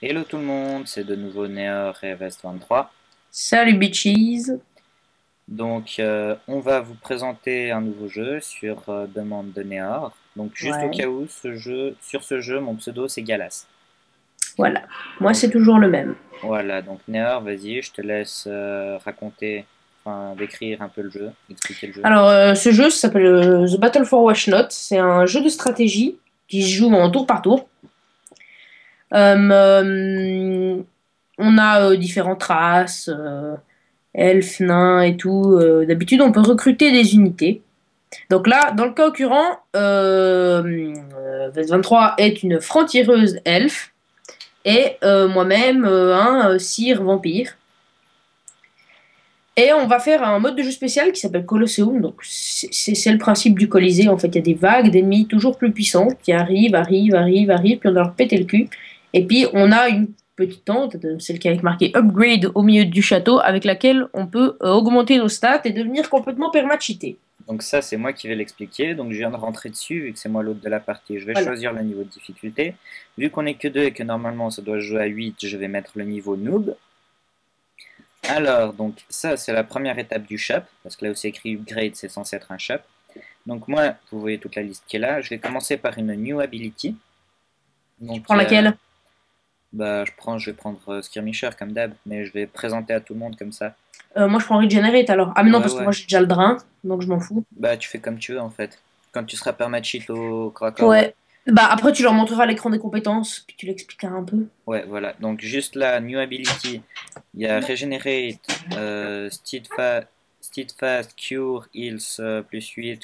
Hello tout le monde, c'est de nouveau Neor et Vest23. Salut bitches. Donc on va vous présenter un nouveau jeu sur demande de Neor. Donc juste au Ouais, cas où, sur ce jeu, mon pseudo c'est Galas. voilà. Moi, Donc c'est toujours le même. voilà, donc Neor, vas-y, je te laisse raconter, enfin décrire un peu le jeu, expliquer le jeu. Alors, ce jeu s'appelle The Battle for Washnot. C'est un jeu de stratégie qui se joue en tour par tour. Euh, on a différentes races, elfes, nains et tout. D'habitude, on peut recruter des unités. Donc là, dans le cas occurrent, Vest23 est une franc-tireuse elfe et moi-même un sire vampire. Et on va faire un mode de jeu spécial qui s'appelle Colosseum. Donc c'est le principe du Colisée. En fait, il y a des vagues d'ennemis toujours plus puissants qui arrivent, puis on doit leur péter le cul. Et puis on a une petite tente, celle qui est avec marqué Upgrade au milieu du château, avec laquelle on peut augmenter nos stats et devenir complètement permacheaté. Donc ça c'est moi qui vais l'expliquer, donc je viens de rentrer dessus vu que c'est moi l'hôte de la partie. Je vais Voilà. choisir le niveau de difficulté. Vu qu'on est que deux et que normalement ça doit se jouer à 8, je vais mettre le niveau noob. Alors, donc ça c'est la première étape du shop, parce que là où c'est écrit upgrade, c'est censé être un shop. Donc moi, vous voyez toute la liste qui est là, je vais commencer par une new ability. Tu Donc prends laquelle? bah, je vais prendre Skirmisher comme d'hab, mais je vais présenter à tout le monde comme ça. Moi, je prends Regenerate alors. Ah, mais non, Ouais, parce que moi, ouais, j'ai déjà le drain, donc je m'en fous. bah tu fais comme tu veux en fait. Quand tu seras permacheat au corps à corps, ouais. Ouais. Bah, après, tu leur montreras l'écran des compétences, puis tu l'expliqueras un peu. Ouais, voilà. Donc juste la new ability, il y a Regenerate, Steadfast, Cure, Heals, plus 8,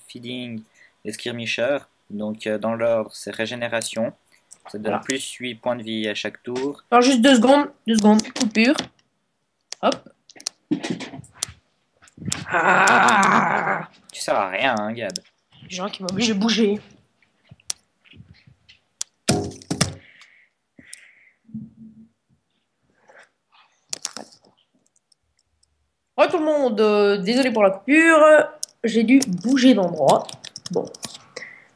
Feeding et Skirmisher. Donc dans l'ordre, c'est Régénération. Ça donne Voilà. plus 8 points de vie à chaque tour. Alors, juste 2 secondes, 2 secondes, coupure. Hop. Ah! Tu sers à rien, hein, Gab. Les gens qui m'obligent de bouger. Oh tout le monde, désolé pour la coupure, j'ai dû bouger d'endroit. Bon,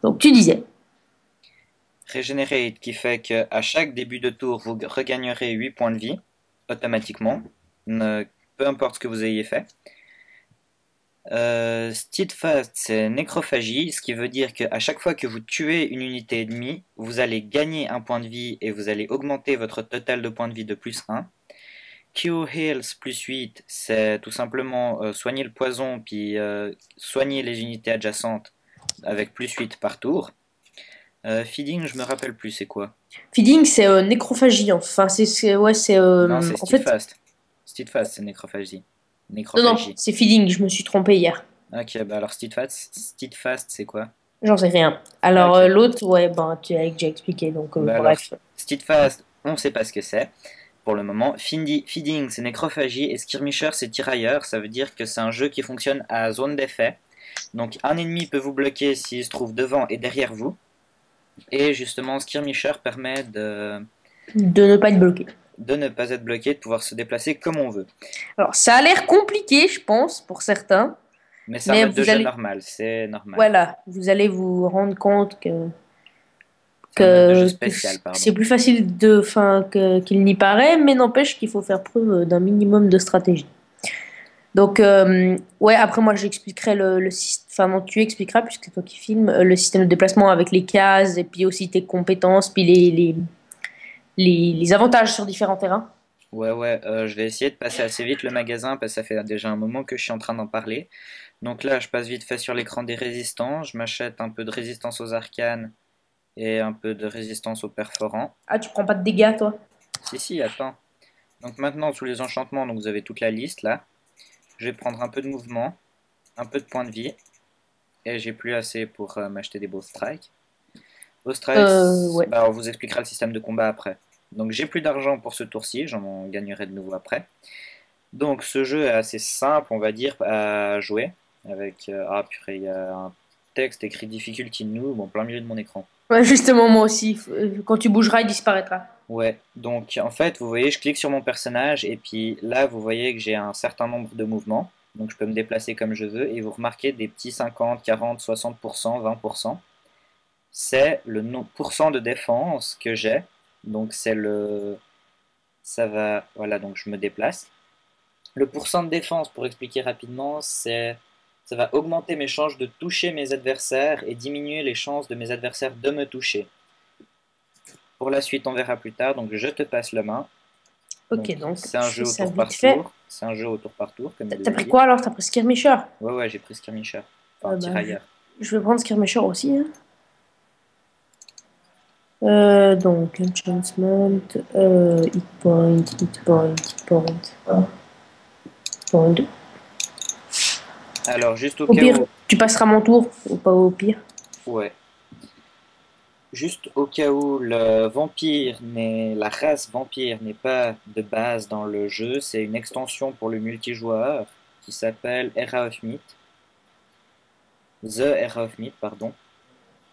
donc tu disais. Regenerate qui fait qu'à chaque début de tour, vous regagnerez 8 points de vie automatiquement, peu importe ce que vous ayez fait. Steadfast, c'est nécrophagie, ce qui veut dire qu'à chaque fois que vous tuez une unité ennemie, vous allez gagner un point de vie et vous allez augmenter votre total de points de vie de plus 1. Cure Heals plus 8, c'est tout simplement soigner le poison puis soigner les unités adjacentes avec plus 8 par tour. Feeding, je me rappelle plus, c'est quoi? Feeding, c'est nécrophagie. Enfin, ouais, c'est Non, c'est en fait. Steadfast. Steadfast, c'est nécrophagie. Non, non, Nécrophagie. c'est feeding. Je me suis trompée hier. Ok, bah alors Steadfast, c'est quoi? J'en sais rien. Ah, Alors ok. l'autre, ouais, ben tu as déjà expliqué. Donc Bah alors, bref. Steadfast, on ne sait pas ce que c'est pour le moment. Feeding, c'est nécrophagie et Skirmisher, c'est tirailleur. Ça veut dire que c'est un jeu qui fonctionne à zone d'effet. Donc un ennemi peut vous bloquer s'il se trouve devant et derrière vous. Et justement, Skirmisher permet De ne pas être bloqué. de ne pas être bloqué, de pouvoir se déplacer comme on veut. Alors ça a l'air compliqué, je pense, pour certains, Mais c'est un mais mode de vous jeu allez, normal, c'est normal. voilà, vous allez vous rendre compte que C'est un mode de jeu que spécial, c'est pardon. plus facile qu'il n'y paraît, mais n'empêche qu'il faut faire preuve d'un minimum de stratégie. Donc, ouais, après moi j'expliquerai le système, enfin non, tu expliqueras, puisque c'est toi qui filmes, le système de déplacement avec les cases, et puis aussi tes compétences, puis les avantages sur différents terrains. Ouais, ouais, je vais essayer de passer assez vite le magasin parce que ça fait déjà un moment que je suis en train d'en parler. Donc là, je passe vite fait sur l'écran des résistants. Je m'achète un peu de résistance aux arcanes et un peu de résistance aux perforants. Ah, tu prends pas de dégâts, toi? Si, si, attends. Donc maintenant, sous les enchantements, donc vous avez toute la liste là. Je vais prendre un peu de mouvement, un peu de points de vie. Et j'ai plus assez pour m'acheter des beaux strikes. Beaux strikes, Ouais. bah, on vous expliquera le système de combat après. Donc j'ai plus d'argent pour ce tour-ci, j'en gagnerai de nouveau après. Donc ce jeu est assez simple, on va dire, à jouer. Avec, ah purée, il y a un texte écrit Difficulty New, bon, plein milieu de mon écran. Ouais, justement, moi aussi. Quand tu bougeras, il disparaîtra. Ouais, donc en fait, vous voyez, je clique sur mon personnage et puis là, vous voyez que j'ai un certain nombre de mouvements. Donc je peux me déplacer comme je veux et vous remarquez des petits 50, 40, 60%, 20%. C'est le pourcent de défense que j'ai Donc c'est le... Ça va... Voilà, donc je me déplace. Le pourcent de défense, pour expliquer rapidement, c'est... Ça va augmenter mes chances de toucher mes adversaires et diminuer les chances de mes adversaires de me toucher. Pour la suite, on verra plus tard. Donc je te passe la main. Ok, Donc donc c'est un je fais jeu au ça tour par vite fait. tour. C'est un jeu au tour par tour, comme je T'as vous ai pris dit. quoi alors? T'as pris Skirmisher? Ouais, ouais, j'ai pris Skirmisher. Enfin, Bah, tirailleur. je vais prendre Skirmisher aussi, hein. Donc, enchantment, hit point, hit point, hit point, point. Alors, juste au Au cas pire, où... tu passeras mon tour, ou pas au pire. Ouais. Juste au cas où le vampire n'est, la race vampire n'est pas de base dans le jeu, c'est une extension pour le multijoueur qui s'appelle Era of Myth, The Era of Myth, pardon,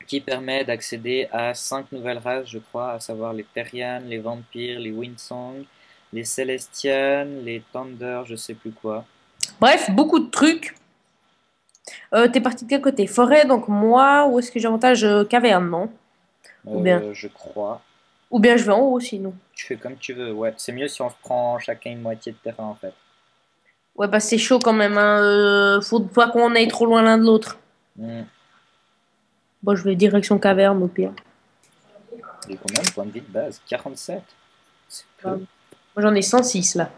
qui permet d'accéder à 5 nouvelles races, je crois, à savoir les Terrians, les vampires, les Windsong, les Celestians, les Thunder, je sais plus quoi. Bref, beaucoup de trucs. T'es parti de quel côté? Forêt, donc moi, ou est-ce que j'ai avantage caverne, non? Ou bien, Je crois. ou bien je vais en haut sinon. Tu fais comme tu veux, ouais. C'est mieux si on se prend chacun une moitié de terrain en fait. Ouais, bah c'est chaud quand même, hein. Faut pas qu'on aille trop loin l'un de l'autre. Hmm. Bon, je vais direction caverne au pire. J'ai combien de points de vie de base? 47. C'est Moi peu. j'en ai 106 là.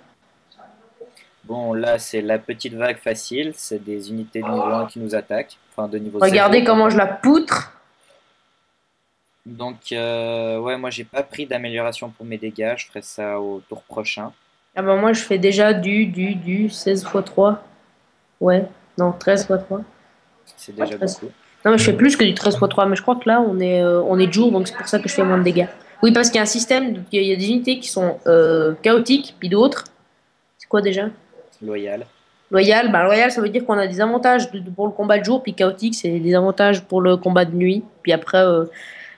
Bon, là, c'est la petite vague facile. C'est des unités de niveau 1 qui nous attaquent. Enfin, de niveau 0, Regardez comment je pardon. la poutre. Donc, ouais, moi, j'ai pas pris d'amélioration pour mes dégâts. Je ferai ça au tour prochain. Ah bah moi je fais déjà du 16 x 3. Ouais, non, 13 x 3. C'est Ouais, déjà 13. beaucoup. Non, mais je fais plus que du 13 x 3, mais je crois que là on est de jour, donc c'est pour ça que je fais moins de dégâts. Oui, parce qu'il y a un système, donc il y a des unités qui sont chaotiques, puis d'autres. C'est quoi déjà? Loyal. Loyal, bah loyal ça veut dire qu'on a des avantages pour le combat de jour, puis chaotique c'est des avantages pour le combat de nuit. Puis après,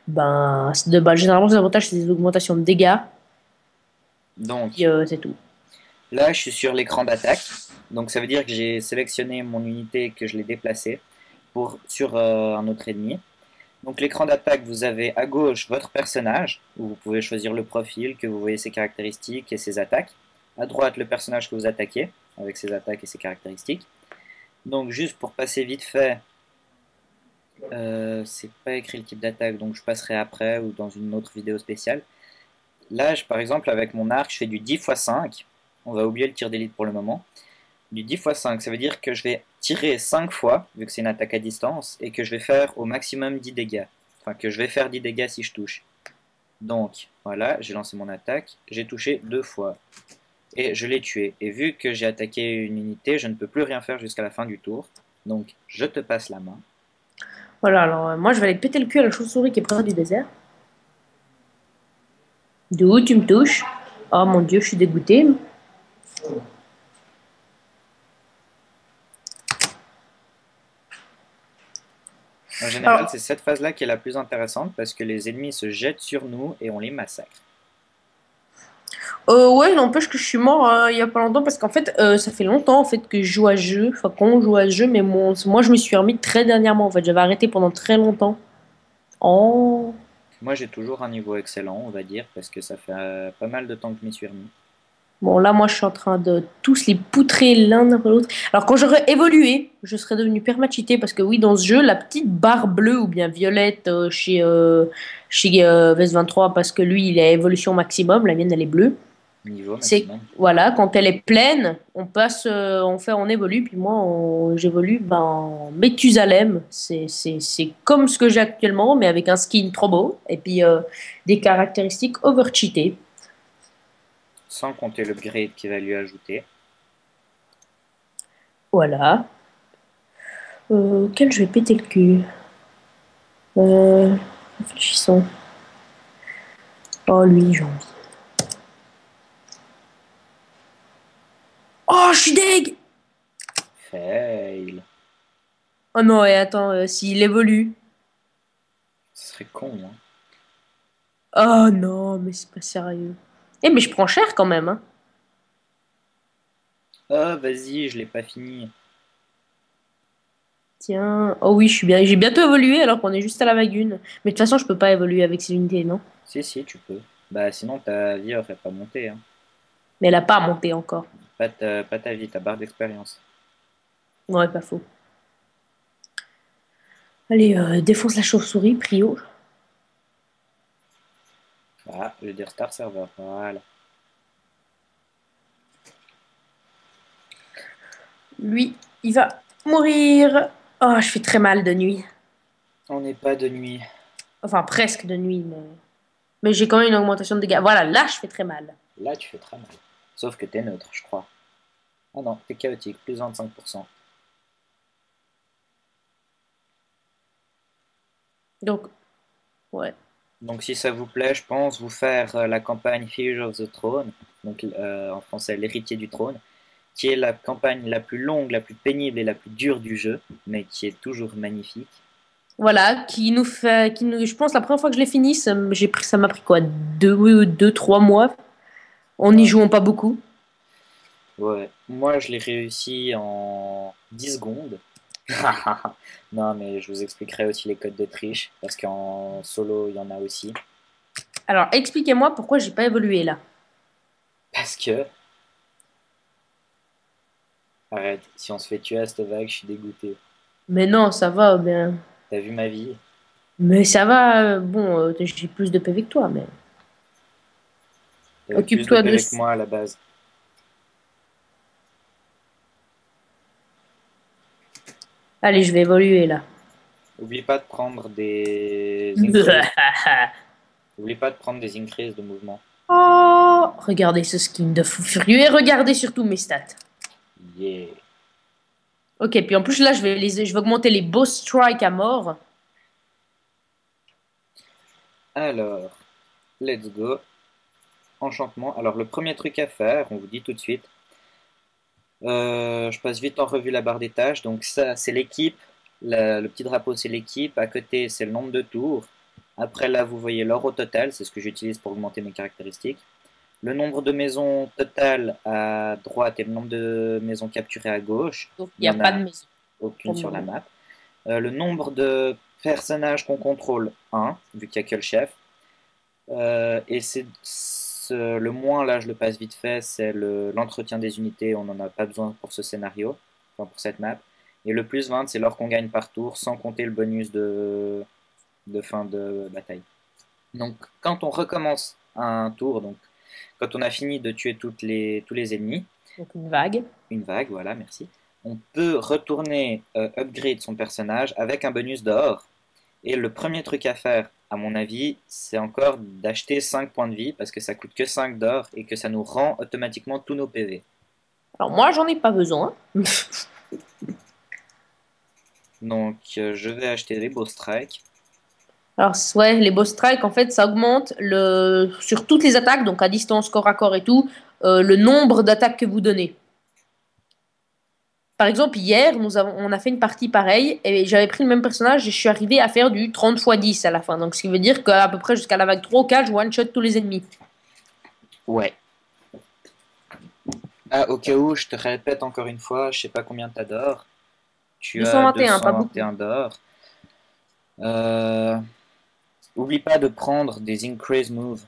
généralement les avantages c'est des augmentations de dégâts, puis Donc, c'est tout. là, je suis sur l'écran d'attaque. Donc, ça veut dire que j'ai sélectionné mon unité et que je l'ai déplacée sur un autre ennemi. Donc l'écran d'attaque, vous avez à gauche votre personnage, où vous pouvez choisir le profil, que vous voyez ses caractéristiques et ses attaques. À droite, le personnage que vous attaquez, avec ses attaques et ses caractéristiques. Donc juste pour passer vite fait, c'est pas écrit le type d'attaque, donc je passerai après ou dans une autre vidéo spéciale. Là, par exemple, avec mon arc, je fais du 10 x 5. On va oublier le tir d'élite pour le moment. Du 10 x 5, ça veut dire que je vais tirer 5 fois, vu que c'est une attaque à distance, et que je vais faire au maximum 10 dégâts. Enfin, que je vais faire 10 dégâts si je touche. Donc, voilà, j'ai lancé mon attaque, j'ai touché 2 fois. Et je l'ai tué. Et vu que j'ai attaqué une unité, je ne peux plus rien faire jusqu'à la fin du tour. Donc, je te passe la main. Voilà, alors moi je vais aller péter le cul à la chauve-souris qui est près du désert. D'où tu me touches? Oh mon dieu, je suis dégoûtée. En général, Alors, c'est cette phase-là qui est la plus intéressante parce que les ennemis se jettent sur nous et on les massacre. ouais, n'empêche que je suis mort il y a pas longtemps parce qu'en fait, ça fait longtemps en fait que je joue à ce jeu, enfin qu'on joue à ce jeu, mais moi je me suis remis très dernièrement en fait, j'avais arrêté pendant très longtemps. Oh. Moi, j'ai toujours un niveau excellent, on va dire, parce que ça fait pas mal de temps que je m'y suis remis. Bon, là, moi, je suis en train de tous les poutrer l'un après l'autre. Alors, quand j'aurais évolué, je serais devenu permachité parce que oui, dans ce jeu, la petite barre bleue ou bien violette chez VS23, parce que lui, il a évolution maximum, la mienne, elle est bleue. Niveau C'est, maximum. voilà, quand elle est pleine, on passe, on évolue, puis moi, j'évolue en Méthusalem. C'est comme ce que j'ai actuellement, mais avec un skin trop beau, et puis des caractéristiques overcheatées. Sans compter l'upgrade qu'il va lui ajouter. Voilà. Quel je vais péter le cul. Euh, Réfléchissons. Oh, lui, j'ai envie. Oh, je suis deg! Fail. Oh non, et attends, s'il évolue. Ce serait con, hein. Oh non, mais c'est pas sérieux. Eh, mais je prends cher quand même, hein. Oh, vas-y, je l'ai pas fini. Tiens. Oh oui, je suis bien. J'ai bientôt évolué alors qu'on est juste à la vague 1. Mais de toute façon, je peux pas évoluer avec ces unités, non? Si, si, tu peux. Bah sinon ta vie aurait pas monté, hein. Mais elle a pas monté encore. Pas ta vie, ta barre d'expérience. Ouais, pas faux. Allez, défonce la chauve-souris, prio. Ah, je vais dire Star Server, voilà. Lui, il va mourir. Oh, je fais très mal de nuit. On n'est pas de nuit. Enfin, presque de nuit, mais j'ai quand même une augmentation de dégâts. Voilà, là, je fais très mal. Là tu fais très mal. Sauf que t'es neutre, je crois. Ah non, t'es chaotique, plus 25%. Donc, ouais. Donc si ça vous plaît, je pense vous faire la campagne Heir of the Throne, donc en français l'héritier du trône, qui est la campagne la plus longue, la plus pénible et la plus dure du jeu, mais qui est toujours magnifique. Voilà, je pense la première fois que je l'ai fini, ça m'a pris quoi, deux, 3 mois, en n'y Ouais. jouant pas beaucoup. Ouais. Moi je l'ai réussi en 10 secondes. Non mais je vous expliquerai aussi les codes de triche, parce qu'en solo il y en a aussi. Alors, expliquez-moi pourquoi j'ai pas évolué là. Parce que, arrête, si on se fait tuer à cette vague, je suis dégoûté. Mais non, ça va, bien. T'as vu ma vie? Mais ça va, bon, j'ai plus de PV que toi, mais T'avais plus de occupe-toi de. PV que moi à la base. Allez, je vais évoluer là. Oublie pas de prendre Oublie pas de prendre des increases de mouvement. Oh, regardez ce skin de fou furieux et regardez surtout mes stats. Yeah. Ok, puis en plus là, je vais augmenter les boss strike à mort. Alors, let's go. Enchantement. Alors, le premier truc à faire, on vous dit tout de suite. Je passe vite en revue la barre des tâches. Donc, ça, c'est l'équipe. Le petit drapeau, c'est l'équipe. À côté, c'est le nombre de tours. Après, là, vous voyez l'or au total. C'est ce que j'utilise pour augmenter mes caractéristiques. Le nombre de maisons total à droite et le nombre de maisons capturées à gauche. Donc il Il n'y n'y a en pas de a maison aucune pour le sur la moment. map. Le nombre de personnages qu'on contrôle, un, vu qu'il n'y a que le chef. Et le moins, là je le passe vite fait, c'est l'entretien des unités, on n'en a pas besoin pour ce scénario, enfin pour cette map. Et le plus 20, c'est l'or qu'on gagne par tour, sans compter le bonus de fin de bataille. Donc quand on recommence un tour, donc quand on a fini de tuer tous les ennemis, Donc une vague. une vague, voilà, merci, on peut retourner upgrade son personnage avec un bonus d'or. Et le premier truc à faire, à mon avis, c'est encore d'acheter 5 points de vie parce que ça coûte que 5 d'or et que ça nous rend automatiquement tous nos PV. Alors moi, j'en ai pas besoin. Donc je vais acheter les Bow Strike. Alors ouais, les boss strike, en fait, ça augmente sur toutes les attaques, donc à distance, corps à corps et tout, le nombre d'attaques que vous donnez. Par exemple, hier, on a fait une partie pareille et j'avais pris le même personnage et je suis arrivé à faire du 30 x 10 à la fin. Donc, ce qui veut dire qu'à peu près jusqu'à la vague 3 ou 4, je one-shot tous les ennemis. Ouais. Ah, au cas où, je te répète encore une fois, je sais pas combien t'as d'or. Tu as 221, pas beaucoup. 221 d'or. Euh, Oublie pas de prendre des increase moves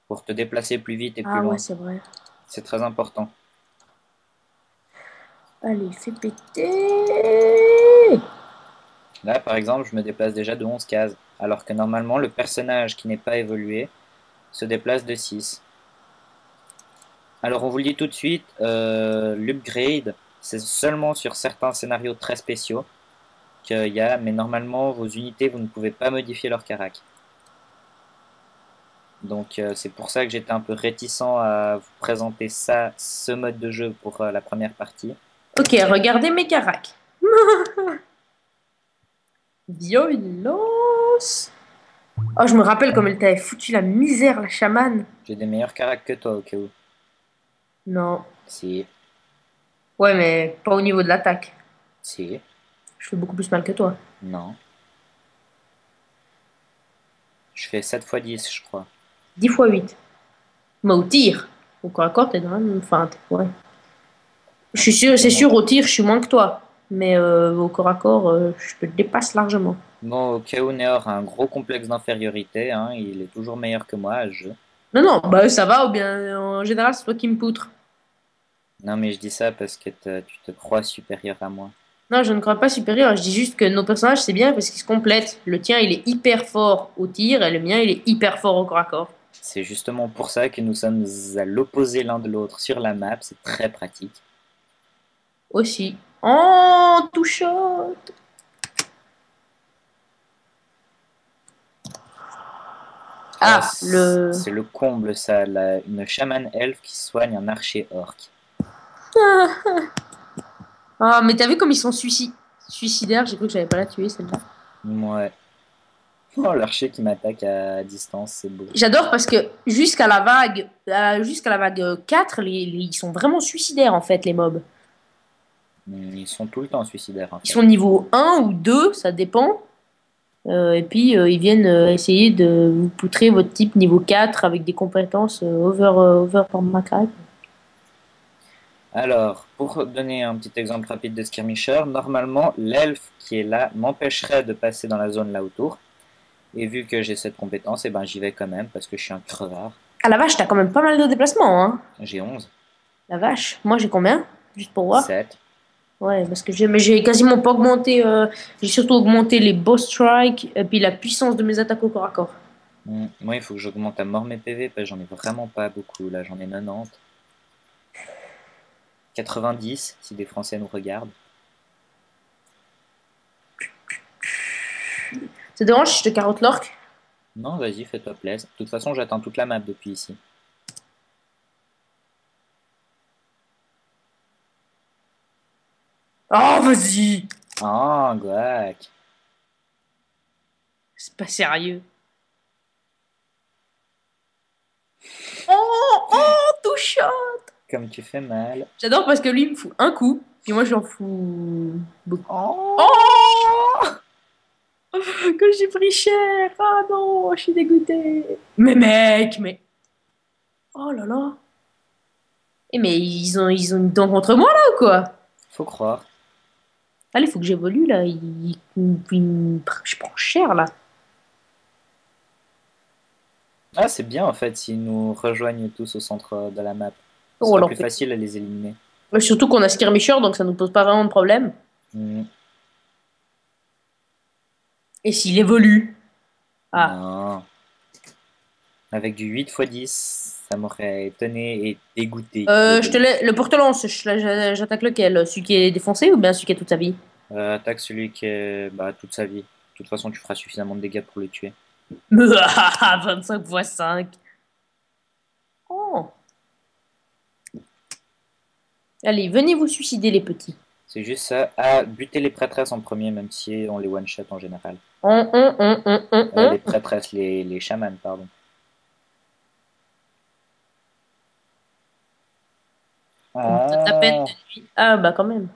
pour te déplacer plus vite et plus Ah ouais, loin. c'est vrai. C'est très important. Allez, fais péter. Là, par exemple, je me déplace déjà de 11 cases, alors que normalement, le personnage qui n'est pas évolué se déplace de 6. Alors, on vous le dit tout de suite, l'upgrade, c'est seulement sur certains scénarios très spéciaux qu'il y a, mais normalement, vos unités, vous ne pouvez pas modifier leur carac. Donc, c'est pour ça que j'étais un peu réticent à vous présenter ça, ce mode de jeu pour la première partie. Ok, regardez mes caracs. Violence. Oh, je me rappelle comme elle t'avait foutu la misère, la chamane. J'ai des meilleurs caracs que toi, au cas où. Non. Si, Ouais, mais pas au niveau de l'attaque. si, Je fais beaucoup plus mal que toi. non. Je fais 7 x 10, je crois. 10 x 8. Mais au tir. Au corps à corps, t'es dans la même. Enfin, ouais. Je suis sûr, c'est sûr, au tir, je suis moins que toi. Mais au corps à corps, je te dépasse largement. Bon, au cas où Neor a un gros complexe d'infériorité, hein, il est toujours meilleur que moi à ce jeu. Non, non, bah ça va, ou bien en général, c'est toi qui me poutres. Non, mais je dis ça parce que tu te crois supérieur à moi. Non, je ne crois pas supérieur. Je dis juste que nos personnages, c'est bien parce qu'ils se complètent. Le tien, il est hyper fort au tir et le mien, il est hyper fort au corps à corps. C'est justement pour ça que nous sommes à l'opposé l'un de l'autre sur la map. C'est très pratique. Aussi. Oh, tout shot! Oh, Ah, le. c'est le comble, ça. Une chamane elfe qui soigne un archer orc. Ah, mais t'as vu comme ils sont suicidaires? J'ai cru que j'allais pas la tuer, celle-là. Ouais. Oh, l'archer qui m'attaque à distance, c'est beau. J'adore parce que jusqu'à la vague 4, ils sont vraiment suicidaires, en fait, les mobs. Ils sont tout le temps suicidaires, en Ils fait. sont niveau 1 ou 2, ça dépend. Et puis, ils viennent essayer de vous poutrer votre type niveau 4 avec des compétences over par macaque. Alors, pour donner un petit exemple rapide de skirmisher, normalement, l'elfe qui est là m'empêcherait de passer dans la zone là autour. Et vu que j'ai cette compétence, eh ben, j'y vais quand même parce que je suis un crevard. Ah la vache, t'as quand même pas mal de déplacements, hein. J'ai 11, La vache. Moi, j'ai combien? Juste pour voir. 7. Ouais, parce que mais j'ai quasiment pas augmenté. J'ai surtout augmenté les boss strike et puis la puissance de mes attaques au corps à corps. Moi, il faut que j'augmente à mort mes PV parce que j'en ai vraiment pas beaucoup. Là, j'en ai 90. 90 si des Français nous regardent. Ça te dérange si je te carotte l'orque? Non, vas-y, fais-toi plaisir. De toute façon, j'atteins toute la map depuis ici. Oh, vas-y! Ah, guac. C'est pas sérieux. Oh, oh, tout chaud! Comme tu fais mal. J'adore parce que lui, il me fout un coup, puis moi, j'en fous beaucoup. Oh! Oh! Que j'ai pris cher! Ah non, je suis dégoûtée. Mais mec, mais. Oh là là! Mais ils ont une dent contre moi là ou quoi? Faut croire. Allez, il faut que j'évolue là. Je prends cher là. Ah, c'est bien en fait s'ils nous rejoignent tous au centre de la map. Ce Oh, sera alors, plus facile à les éliminer. surtout qu'on a Skirmisher, donc ça nous pose pas vraiment de problème. Hmm, Et s'il évolue? Ah. non. Avec du 8 x 10, ça m'aurait étonné et dégoûté qu'il évolue. Le porte-lance, j'attaque lequel? Celui qui est défoncé ou bien celui qui a toute sa vie? Attaque celui qui est bah, toute sa vie. De toute façon, tu feras suffisamment de dégâts pour le tuer. 25 x 5. Oh. Allez, venez vous suicider les petits. C'est juste ça. À buter les prêtresses en premier, même si on les one-shot en général. Les prêtresses, les chamans, pardon. Comment ça te la peine Ah. de nuit? Ah bah quand même.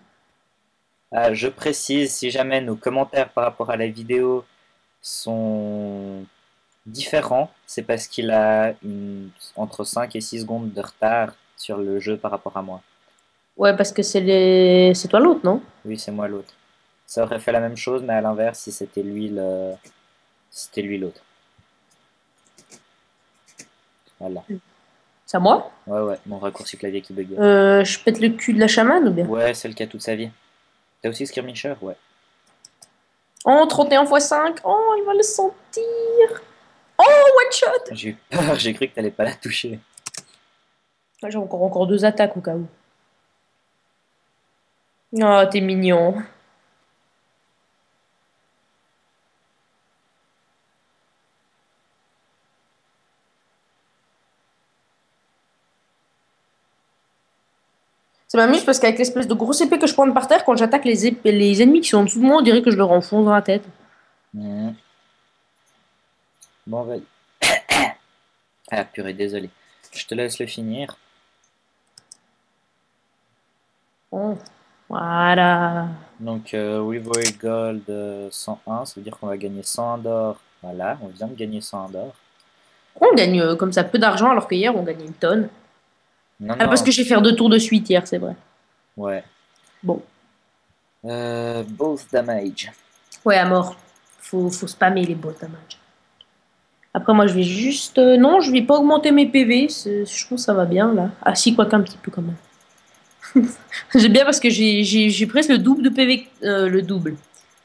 Ah, je précise, si jamais nos commentaires par rapport à la vidéo sont différents, c'est parce qu'il a entre 5 et 6 secondes de retard sur le jeu par rapport à moi. Ouais, parce que c'est toi l'autre, non? Oui, c'est moi l'autre. Ça aurait fait la même chose, mais à l'inverse, si c'était lui l'autre. Voilà. C'est à moi? Ouais, ouais, mon raccourci clavier qui buguait. Je pète le cul de la chamane ou bien? Ouais, celle qui a toute sa vie. T'as aussi Skirmisher? Ouais. Oh, 31 x 5. Oh, il va le sentir. Oh, one shot. J'ai eu peur, j'ai cru que t'allais pas la toucher. J'ai encore deux attaques au cas où. Oh, t'es mignon. Ça m'amuse parce qu'avec l'espèce de grosse épée que je prends par terre, quand j'attaque les ennemis qui sont en dessous de moi, on dirait que je leur enfonce dans la tête. Mhm. Bon, vas-y. Ah, purée, désolé. Je te laisse le finir. Oh, voilà. Donc, Revoy Gold 101, ça veut dire qu'on va gagner 101 d'or. Voilà, on vient de gagner 101 d'or. On gagne comme ça peu d'argent alors que hier on gagnait une tonne. Non, Ah, parce non, que j'ai fait 2 tours de suite hier, c'est vrai. ouais. Bon. Both damage. Ouais, à mort. Faut spammer les bots, damage. Après, moi, je vais juste. Non, je vais pas augmenter mes PV. Je trouve que ça va bien, là. Ah, si, quoi qu'un petit peu quand même. J'aime bien parce que j'ai presque le double de PV. Le double.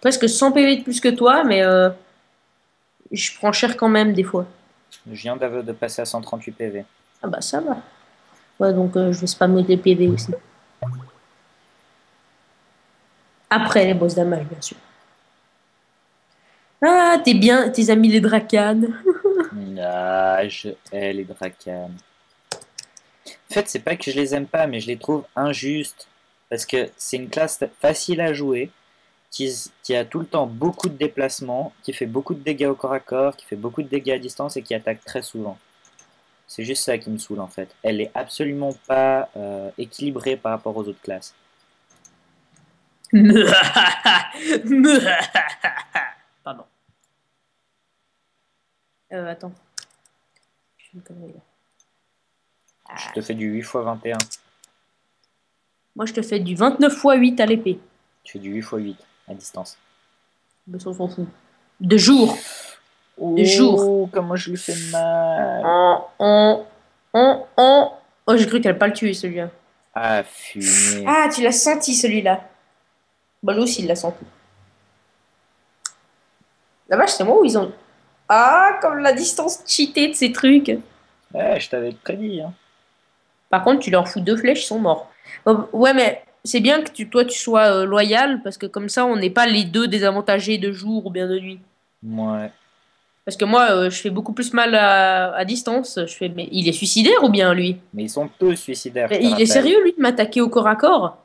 Presque 100 PV de plus que toi, mais je prends cher quand même des fois. Je viens de passer à 138 PV. Ah bah ça va. Ouais, donc je vais spammer des PV aussi. Après les boss damage, bien sûr. Ah, t'es bien, tes amis les Dracanes. Ah, je hais les Dracanes. En fait, c'est pas que je les aime pas, mais je les trouve injustes. Parce que c'est une classe facile à jouer, qui a tout le temps beaucoup de déplacements, qui fait beaucoup de dégâts au corps à corps, qui fait beaucoup de dégâts à distance et qui attaque très souvent. C'est juste ça qui me saoule en fait. Elle est absolument pas équilibrée par rapport aux autres classes. Pardon. Attends. Je fais une connerie, là. Je te fais du 8 x 21. Moi, je te fais du 29 x 8 à l'épée. Tu fais du 8 x 8 à distance. Mais ça, on s'en fout. De jour. De jour. Oh, comment je lui fais mal. En. Oh, j'ai cru qu'elle allait pas le tuer, celui-là. Ah, fumier. Ah, tu l'as senti, celui-là. Bah, lui aussi, il l'a senti. La vache, c'est moi où ils ont. Ah, comme la distance cheatée de ces trucs. Ouais, je t'avais prédit, hein. Par contre, tu leur fous deux flèches, ils sont morts. Ouais, mais c'est bien que toi, tu sois loyal, parce que comme ça, on n'est pas les deux désavantagés de jour ou bien de nuit. Ouais. Parce que moi, je fais beaucoup plus mal à distance. Je fais, mais il est suicidaire ou bien, lui? Mais ils sont tous suicidaires, je Mais te il est rappelle. sérieux, lui, de m'attaquer au corps à corps?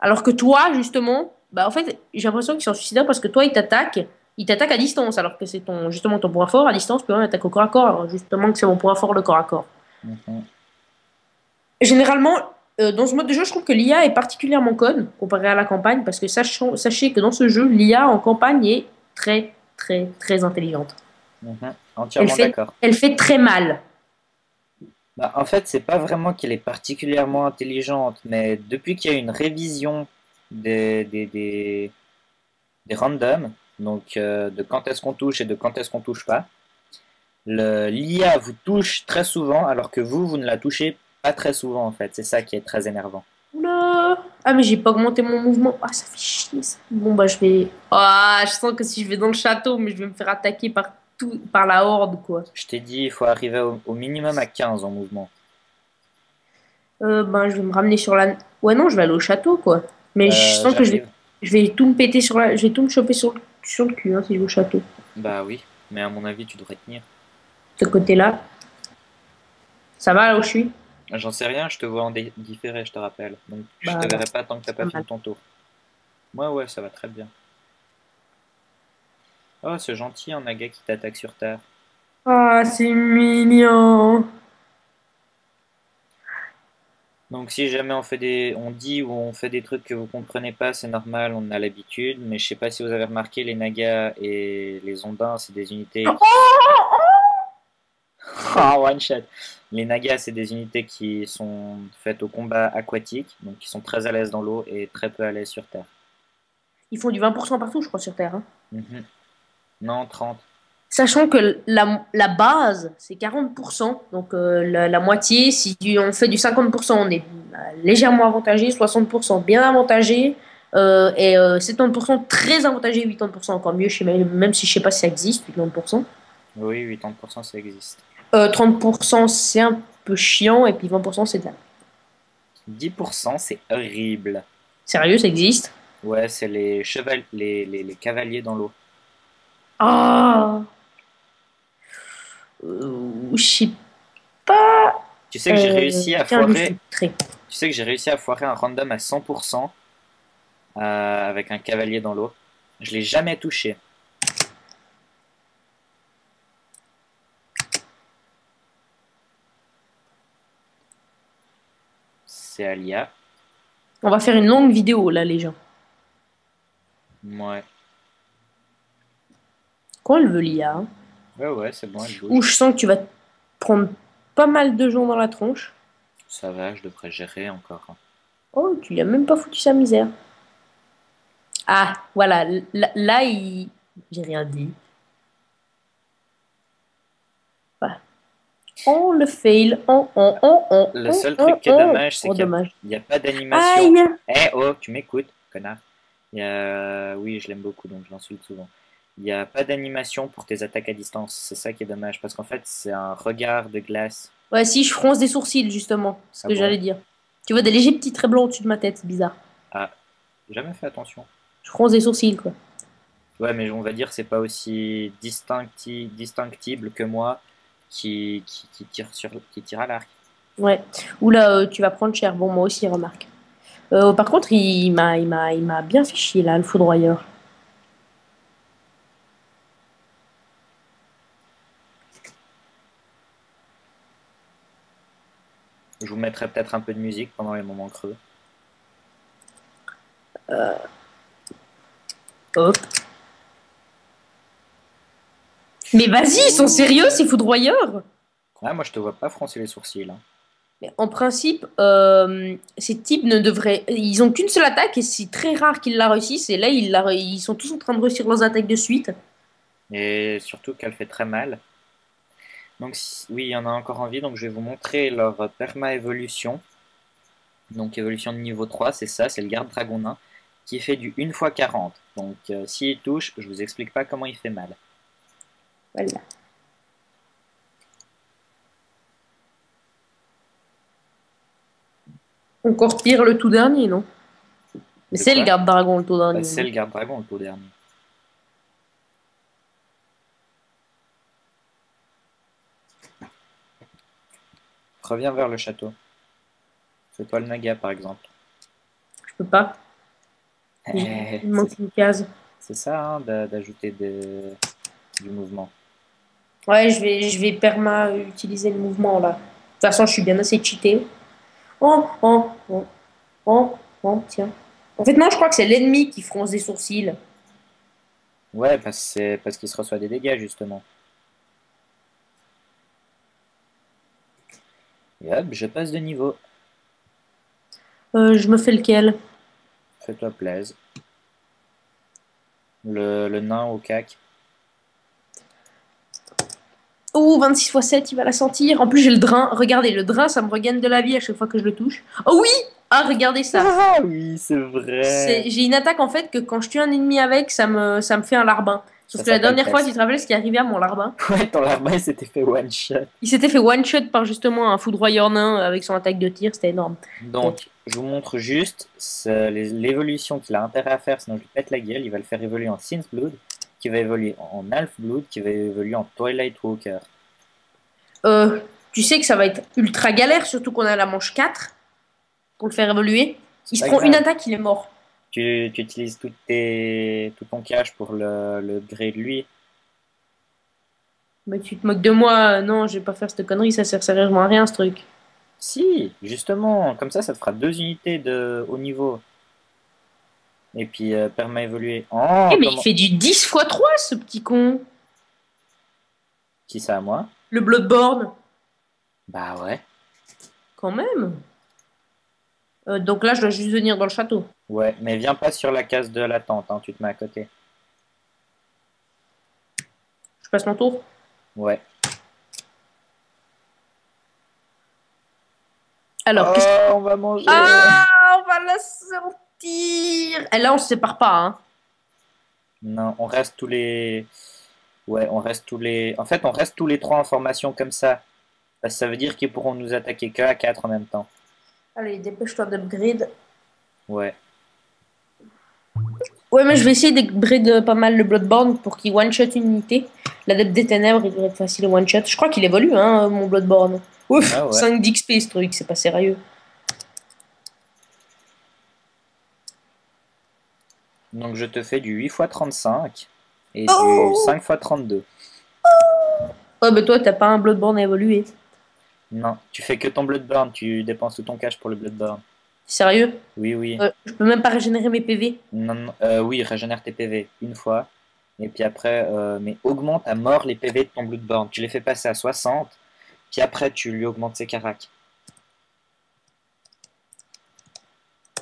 Alors que toi, justement, bah en fait, j'ai l'impression qu'ils sont suicidaires parce que toi, il t'attaque à distance, alors que c'est justement ton point fort à distance, puis on attaque au corps à corps, alors justement que c'est mon point fort le corps à corps. Mhm. Généralement, dans ce mode de jeu, je trouve que l'IA est particulièrement conne comparé à la campagne, parce que sachez que dans ce jeu, l'IA en campagne est très, très, très intelligente. Mhm. Elle Entièrement fait, d'accord. elle fait très mal. Bah, en fait, c'est pas vraiment qu'elle est particulièrement intelligente, mais depuis qu'il y a une révision des randoms, donc de quand est-ce qu'on touche et de quand est-ce qu'on touche pas, l'IA vous touche très souvent alors que vous ne la touchez pas très souvent en fait. C'est ça qui est très énervant. Oula. Ah, mais j'ai pas augmenté mon mouvement. Ah, ça fait chier ça. Bon, bah, je vais. Ah, je sens que si je vais dans le château, mais je vais me faire attaquer par la horde, quoi. Je t'ai dit, il faut arriver au minimum à 15 en mouvement. Ben, je vais me ramener sur la. Ouais, non, je vais aller au château, quoi. Mais je sens que J'arrive. je vais tout me péter sur la. Je vais tout me choper sur le cul, hein, si je vais au château. Bah oui, mais à mon avis, tu devrais tenir. De ce côté-là. Ça va là où je suis? J'en sais rien, je te vois en différé, je te rappelle. Donc je te Bah, verrai pas tant que t'as pas pas fini mal. ton tour. Ouais, ouais, ça va très bien. Oh, c'est gentil, un naga qui t'attaque sur terre. Ah, c'est mignon. Donc si jamais on dit ou on fait des trucs que vous comprenez pas, c'est normal, on a l'habitude. Mais je sais pas si vous avez remarqué, les nagas et les ondins, c'est des unités qui... Ah, one shot. Les nagas, c'est des unités qui sont faites au combat aquatique, donc qui sont très à l'aise dans l'eau et très peu à l'aise sur terre. Ils font du 20% partout, je crois, sur Terre, hein. Mhm. Non, 30. Sachant que la base, c'est 40%. Donc la moitié, si on fait du 50%, on est légèrement avantagé, 60% bien avantagé, et 70% très avantagé, 80% encore mieux, même si je sais pas si ça existe, 80%. Oui, 80% ça existe. 30% c'est un peu chiant, et puis 20% c'est de la... 10% c'est horrible. Sérieux, ça existe? Ouais, c'est les cavaliers dans l'eau. Ah, je sais pas. Tu sais que j'ai réussi à Tiens, lui, je foirer, suis très... tu sais que j'ai réussi à foirer un random à 100% avec un cavalier dans l'eau. Je l'ai jamais touché. C'est Alia. On va faire une longue vidéo, là, les gens. Ouais. Quand elle veut l'IA, hein. Ouais, ouais, c'est bon, elle Où bouge. je sens que tu vas te prendre pas mal de gens dans la tronche. Ça va, je devrais gérer encore. Oh, tu lui as même pas foutu sa misère. Ah, voilà, là, j'ai rien dit. On le fail. Le seul truc qui est dommage, c'est Oh, qu'il dommage. n'y a pas d'animation. Aïe! Eh oh, tu m'écoutes, connard. Oui, je l'aime beaucoup, donc je l'insulte souvent. Il n'y a pas d'animation pour tes attaques à distance. C'est ça qui est dommage, parce qu'en fait, c'est un regard de glace. Ouais, si, je fronce des sourcils, justement. C'est ce Ah que bon? j'allais dire. Tu vois des légers petits traits blancs au-dessus de ma tête, c'est bizarre. Ah, jamais fait attention. Je fronce des sourcils, quoi. Ouais, mais on va dire c'est pas aussi distinctible que moi qui tire à l'arc. Ouais. Oula, tu vas prendre cher. Bon, moi aussi, remarque. Par contre, il m'a bien fait chier, là, le foudroyeur. Je vous mettrai peut-être un peu de musique pendant les moments creux. Hop. Mais vas-y, ils sont sérieux, ces foudroyeurs? Ah, moi je te vois pas froncer les sourcils, hein. Mais en principe, ces types ne devraient. Ils ont qu'une seule attaque et c'est très rare qu'ils la réussissent. Et là, ils sont tous en train de réussir leurs attaques de suite. Et surtout qu'elle fait très mal. Donc oui, il y en a encore envie, donc je vais vous montrer leur perma-évolution. Donc évolution de niveau 3, c'est ça, c'est le garde dragon nain, qui fait du 1 fois 40. Donc s'il touche, je vous explique pas comment il fait mal. Voilà. Encore pire le tout dernier, non? Mais De c'est le quoi? garde-dragon le tout dernier, C'est non? le garde dragon le tout dernier. Reviens vers le château. Fais-toi le naga par exemple. Je peux pas. Il me manque une case. C'est ça, hein, d'ajouter du mouvement. Ouais, je vais perma utiliser le mouvement là. De toute façon, je suis bien assez cheaté. Oh, oh, oh, oh, oh, tiens. En fait, non, je crois que c'est l'ennemi qui fronce des sourcils. Ouais, parce qu'il se reçoit des dégâts justement. Et hop, je passe de niveau. Je me fais lequel? Fais-toi plaise. Le nain au cac. Oh, 26 x 7, il va la sentir. En plus, j'ai le drain. Regardez, le drain, ça me regagne de la vie à chaque fois que je le touche. Oh oui! Ah, regardez ça. Ah oui, c'est vrai. J'ai une attaque en fait que quand je tue un ennemi avec, ça me fait un larbin. Sauf Ça que la s'appelle dernière fois, tu peste. te rappelles ce qui est arrivé à mon larbin? Ouais, ton larbin il s'était fait one shot. Il s'était fait one shot par justement un foudroyeur nain avec son attaque de tir, c'était énorme. Bon. Donc, je vous montre juste l'évolution qu'il a intérêt à faire, sinon je lui pète la gueule. Il va le faire évoluer en Sin's Blood, qui va évoluer en Half Blood, qui va évoluer en Twilight Walker. Tu sais que ça va être ultra galère, surtout qu'on a la manche 4 pour le faire évoluer. C'est Il se pas prend une grave. attaque, il est mort. Tu utilises tout ton cash pour le grade lui. Mais tu te moques de moi, non, je vais pas faire cette connerie, ça sert sérieusement à rien ce truc. Si, justement, comme ça te fera 2 unités de haut niveau. Et puis, permet évoluer. Eh Oh, mais il comment? fait du 10 x 3 ce petit con. Qui ça, à moi? Le Bloodborne, Bah ouais. quand même. Donc là, je dois juste venir dans le château. Ouais, mais viens pas sur la case de la tente, hein, tu te mets à côté. Je passe mon tour. Ouais. Alors, qu'est-ce que... Oh, on va manger. Ah, on va la sortir. Et là, on se sépare pas, hein. Non, on reste tous les... Ouais, on reste tous les... En fait, on reste tous les trois en formation comme ça. Parce que ça veut dire qu'ils pourront nous attaquer que à 4 en même temps. Allez, dépêche-toi d'upgrade. Ouais. Ouais, mais je vais essayer d'upgrade pas mal le Bloodborne pour qu'il one-shot une unité. L'Adepte des Ténèbres, il devrait être facile au one-shot. Je crois qu'il évolue, hein, mon Bloodborne. Ouf, Ah ouais. 5 d'XP ce truc, c'est pas sérieux. Donc je te fais du 8 x 35 et du Oh! 5 x 32. Ouais, mais toi, t'as pas un Bloodborne à évoluer. Non, tu fais que ton Bloodborne, tu dépenses tout ton cash pour le Bloodborne. Sérieux? Oui, oui. Je peux même pas régénérer mes PV. Non, non, oui, régénère tes PV une fois. Et puis après, mais augmente à mort les PV de ton Bloodborne. Tu les fais passer à 60, puis après tu lui augmentes ses caracs.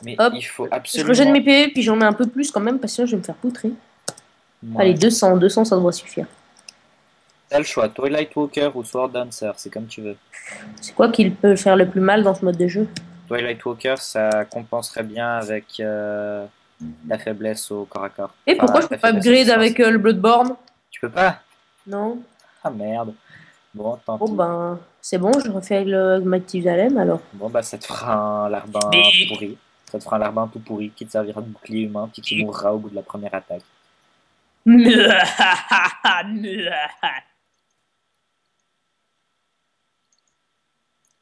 Mais Hop. il faut Je absolument... régène mes PV, puis j'en mets un peu plus quand même, parce que sinon je vais me faire poutrer. Ouais. Allez, 200, 200, ça devrait suffire. T'as le choix, Twilight Walker ou Sword Dancer, c'est comme tu veux. C'est quoi qui peut faire le plus mal dans ce mode de jeu? Twilight Walker, ça compenserait bien avec ta faiblesse au corps à corps. Et pourquoi Enfin, je peux ta pas faiblesse à upgrade distance. avec le Bloodborne? Tu peux pas? Non. Ah merde. Bon, tant Bon pis. ben, c'est bon, je refais avec le Matizalem alors. Bon, bah, ça te fera un larbin pourri. Ça te fera un larbin tout pourri qui te servira de bouclier humain, puis qui mourra au bout de la première attaque.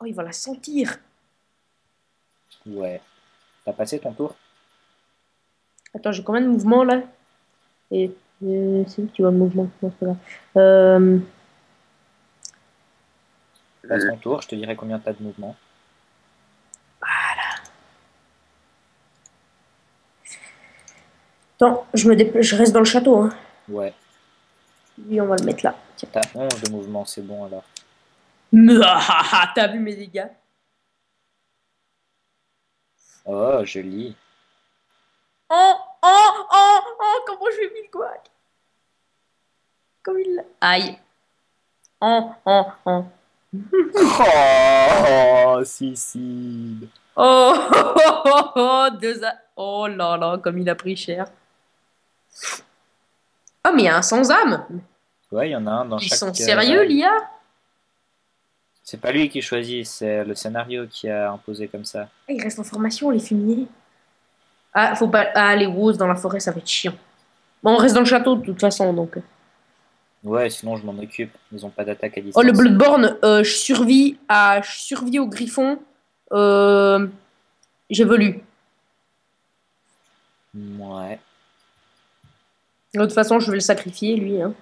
Oh, il va la sentir. Ouais. T'as passé ton tour? Attends, j'ai combien de mouvements là? Et c'est où que tu vois le mouvement? Non, c'est pas grave. Euh, Passe ton tour, je te dirai combien t'as de mouvements. Attends, je reste dans le château. Hein. Ouais. Lui, on va le mettre là. Tiens. T'as 11 de mouvements, c'est bon alors. T'as vu mes dégâts? Oh, joli. Oh, oh, oh, oh, comment je vais mis le couac? Comme il l'a. Aïe. Oh, oh, oh. Oh, suicide. Oh, oh, oh, oh, oh là là, comme il a pris cher. Oh, mais il y a un sans-âme. Ouais, il y en a un dans Ils chaque sont sérieux, vague. l'IA? C'est pas lui qui choisit, c'est le scénario qui a imposé comme ça. Ah, il reste en formation, les fumiers. Ah, faut pas. Ah, les wolves dans la forêt, ça va être chiant. Bon, on reste dans le château de toute façon, donc. Ouais, sinon je m'en occupe. Ils ont pas d'attaque à Oh, le distance. Bloodborne, je survis au griffon. Euh, J'évolue. Ouais. De toute façon, je vais le sacrifier, lui. Hein.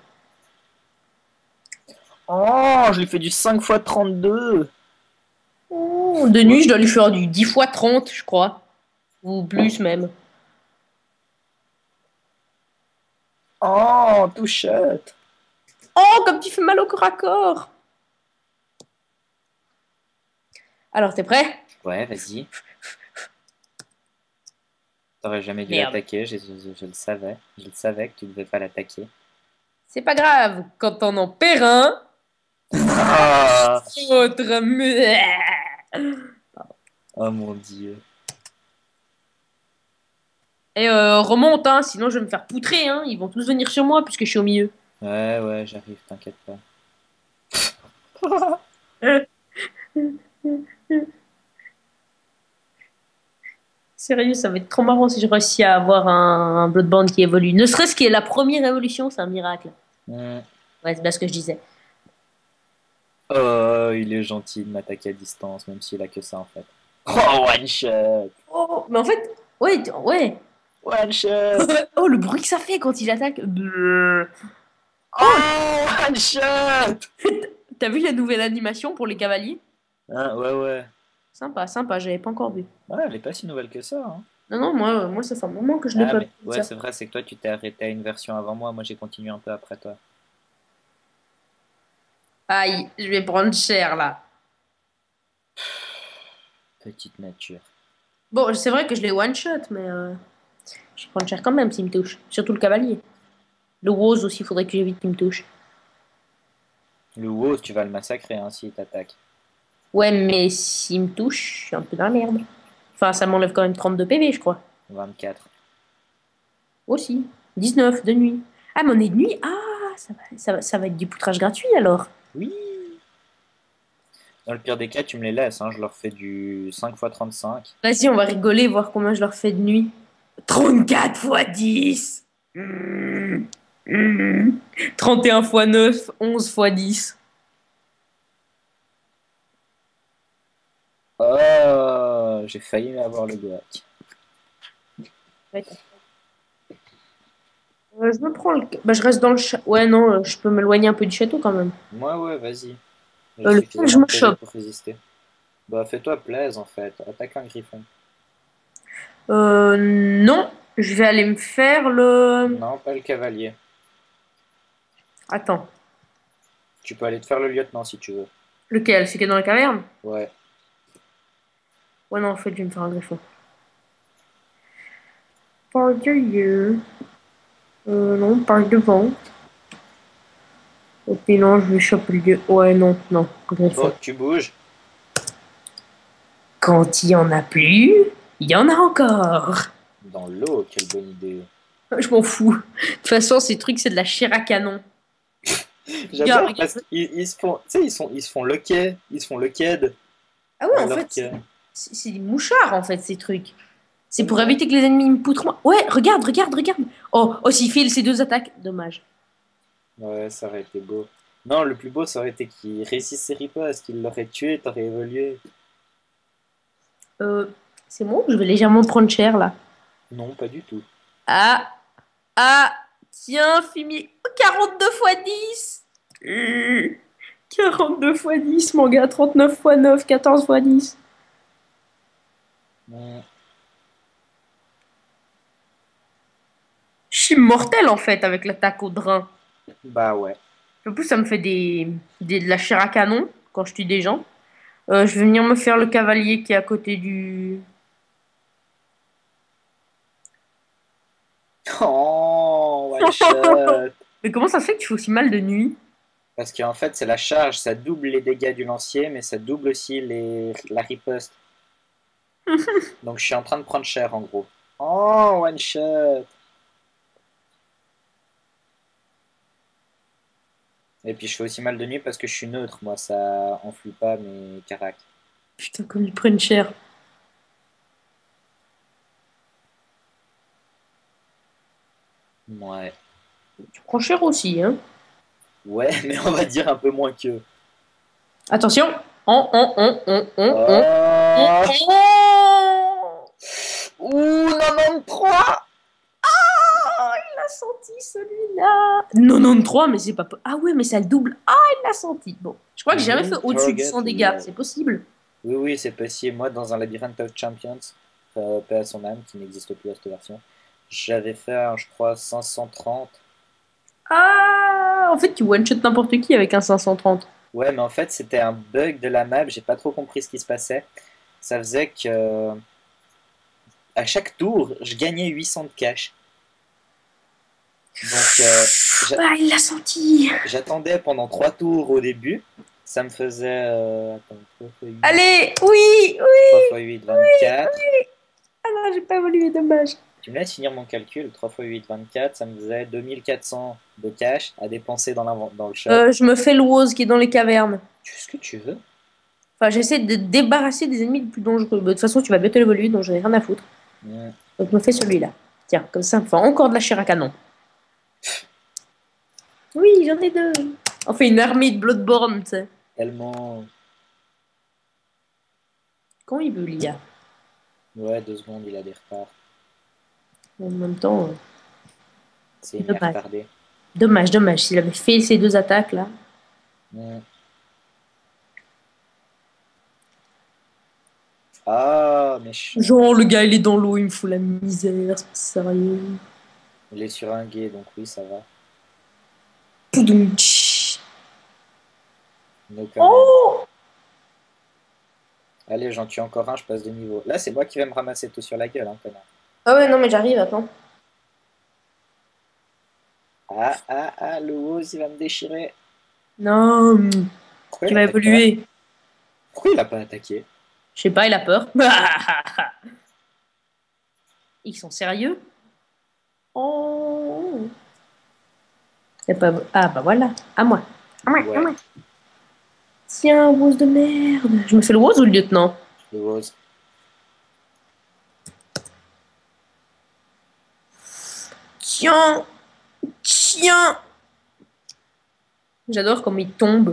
Oh, je lui fais du 5 x 32. Oh, de nuit, je dois lui faire du 10 fois 30, je crois. Ou plus même. Oh, touchette. Oh, comme tu fais mal au corps à corps. Alors, t'es prêt? Ouais, vas-y. T'aurais jamais dû Merde. l'attaquer, je le savais. Je le savais que tu devais pas l'attaquer. C'est pas grave. Quand on en perd un, Ah autre. oh mon dieu. Et remonte, hein, sinon je vais me faire poutrer. Hein. Ils vont tous venir sur moi puisque je suis au milieu. Ouais, ouais, j'arrive, t'inquiète pas. Sérieux, ça va être trop marrant si je réussis à avoir un Bloodborne qui évolue. Ne serait-ce que la première évolution, c'est un miracle. Hmm. Ouais, c'est bien ce que je disais. Oh, il est gentil de m'attaquer à distance, même s'il a que ça en fait. Oh, one shot! Oh, mais en fait, ouais, ouais. One shot! Oh, le bruit que ça fait quand il attaque. Oh, one shot! T'as vu la nouvelle animation pour les cavaliers? Hein, ouais, ouais. Sympa, sympa, j'avais pas encore vu. Ouais, elle est pas si nouvelle que ça, hein. Non, non, moi ça fait un moment que je l'ai Ah, pas mais vu. ouais, Ça. c'est vrai, c'est que toi, tu t'es arrêté à une version avant moi. Moi, j'ai continué un peu après toi. Aïe, je vais prendre cher là. Petite nature. Bon, c'est vrai que je l'ai one shot, mais je vais prendre cher quand même s'il me touche. Surtout le cavalier. Le Woz aussi, il faudrait que j'évite qu'il me touche. Le WoW, tu vas le massacrer, hein, s'il t'attaque. Ouais, mais s'il me touche, je suis un peu dans la merde. Enfin, ça m'enlève quand même 32 PV, je crois. 24. Aussi. 19 de nuit. Ah, mais on est de nuit? Ah, ça va être du poutrage gratuit alors. Oui! Dans le pire des cas, tu me les laisses, hein. Je leur fais du 5 x 35. Vas-y, on va rigoler, voir combien je leur fais de nuit. 34 fois 10. 31 fois 9, 11 fois 10. Oh, j'ai failli avoir le goak. Je me prends le. Bah, je reste dans le château. Ouais, non, je peux m'éloigner un peu du château quand même. Ouais, ouais, vas-y. J'ai Lequel je suffisamment de me PV chope? pour résister. Bah, fais-toi plaisir, en fait. Attaque un griffon. Non, je vais aller me faire le. Non, pas le cavalier. Attends, Tu peux aller te faire le lieutenant si tu veux. lequel? Celui qui est dans la caverne? Ouais. Ouais, non, en fait, je vais me faire un griffon. Par derrière. Non, par devant. Et puis non, je lui chope le dieu. Ouais, non, non, Griffon. Bon, tu bouges. Quand il y en a plus, il y en a encore. Dans l'eau, quelle bonne idée. Je m'en fous. De toute façon, ces trucs, c'est de la chair à canon. Regarde, J'adore regarde. parce qu'ils se font, tu sais, ils se font loquet, ils se font loqued, Ah ouais, en alors fait, que, c'est des mouchards, en fait, ces trucs. C'est pour tellement. éviter que les ennemis me poutrent moi. Ouais, regarde, regarde, regarde. Oh, oh, s'il fait ces deux attaques, dommage. Ouais, ça aurait été beau. Non, le plus beau, ça aurait été qu'il réussisse ses ripostes, qu'il l'aurait tué, t'aurais évolué. Euh, c'est moi ou je vais légèrement prendre cher, là? Non, pas du tout. Ah, ah, tiens, fumier. 42 fois 10. 42 fois 10, mon gars. 39 fois 9, 14 fois 10. Hmm, Je suis mortel, en fait, avec l'attaque au drain. bah ouais. En plus, ça me fait de la chair à canon quand je tue des gens. Je vais venir me faire le cavalier qui est à côté du... Oh, one shot. Mais comment ça se fait que tu fais aussi mal de nuit? Parce qu'en fait, c'est la charge, ça double les dégâts du lancier, mais ça double aussi la riposte. Donc je suis en train de prendre cher en gros. Oh, one shot. Et puis je fais aussi mal de nuit parce que je suis neutre, moi, ça enflue pas mes caracs. Putain, comme ils prennent cher. Ouais. Tu prends cher aussi, hein? Ouais, mais on va dire un peu moins que. Attention! On. Oh. Ouh, 93. Oh, il l'a senti celui-là! 93, mais c'est pas. Ah ouais, mais ça le double. Ah, il l'a senti. Bon, je crois que j'ai jamais fait New au-dessus du target 100 dégâts. low. C'est possible. Oui, oui, c'est possible. Moi, dans un labyrinthe of Champions, paix à son âme, qui n'existe plus à cette version, j'avais fait, je crois, 530. Ah, en fait, tu one-shot n'importe qui avec un 530. Ouais, mais en fait, c'était un bug de la map, j'ai pas trop compris ce qui se passait. Ça faisait que à chaque tour, je gagnais 800 de cash. Donc, Ah, il l'a senti. j'attendais pendant 3 tours au début. Ça me faisait attends, 3 x 8, Allez, oui, 3 oui, x 8, oui, 24. oui. Ah non, j'ai pas évolué, dommage. Tu me laisses finir mon calcul, 3 x 8, 24, ça me faisait 2400 de cash à dépenser dans le shop. Je me fais le Woz qui est dans les cavernes. Tu fais ce que tu veux. Enfin, j'essaie de débarrasser des ennemis les plus dangereux. De toute façon, tu vas bientôt évoluer, donc j'en ai rien à foutre. Mm, Donc, je me fais celui-là. Tiens, comme ça, enfin, encore de la chair à canon. Oui, j'en ai deux. On fait une armée de Bloodborne, tu sais. tellement. Quand il veut, l'IA. Ouais, 2 secondes, il a des retards. En même temps, C'est une dommage. retardée. Dommage, dommage. S'il avait fait ces deux attaques là. Mm. Ah, Genre, méchant. le gars, il est dans l'eau, il me fout la misère, c'est pas sérieux. Il est sur un guet, donc oui, ça va. Poudoum-tch. No comment. Oh! Allez, j'en tue encore un, je passe de niveau. Là, c'est moi qui vais me ramasser tout sur la gueule, hein, connard. Ah ouais, non, mais j'arrive, attends. Ah, ah, ah, le Woz, il va me déchirer. Non, Pourquoi il tu vas attaque pas? évoluer. Pourquoi il a pas attaqué? Je sais pas, il a peur. Ils sont sérieux? Oh! Y a pas... Ah bah voilà, à moi. À moi, à Ouais, moi. Tiens, rose de merde. Je me fais le rose ou le lieutenant? le Woz. Tiens, tiens. J'adore comme il tombe.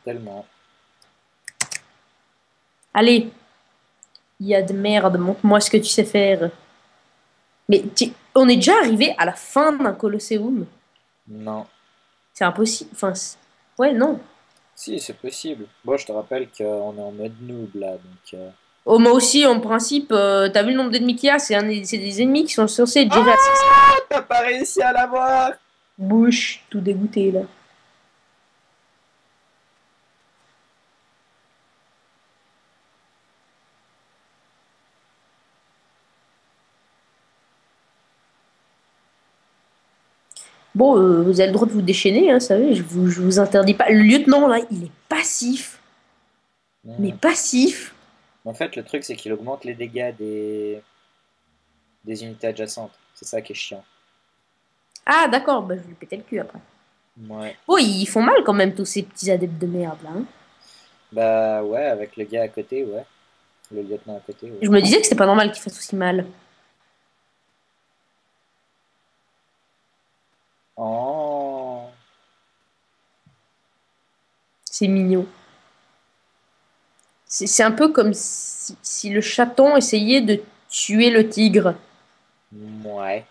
Tellement. Allez, il y a de merde, montre-moi ce que tu sais faire. Mais on est déjà arrivé à la fin d'un Colosseum. Non. C'est impossible. Enfin, ouais, non. Si, c'est possible. Bon, je te rappelle qu'on est en mode noob là, donc. Oh, moi aussi, en principe, t'as vu le nombre d'ennemis qu'il y a? C'est des ennemis qui sont censés être gérés à 6. Ah, t'as pas réussi à l'avoir! Bouche, tout dégoûté là. Bon, vous avez le droit de vous déchaîner, hein, vous savez, je vous interdis pas. Le lieutenant, là, il est passif. Mais Hmm. passif. En fait, le truc, c'est qu'il augmente les dégâts des unités adjacentes. C'est ça qui est chiant. Ah, d'accord, bah, je vais lui péter le cul après. Ouais. Oh, ils font mal quand même, tous ces petits adeptes de merde, là, hein. Bah ouais, avec le gars à côté, ouais. Le lieutenant à côté, ouais. Je me disais que c'était pas normal qu'ils fassent aussi mal. Oh. C'est mignon. C'est un peu comme si le chaton essayait de tuer le tigre. Ouais.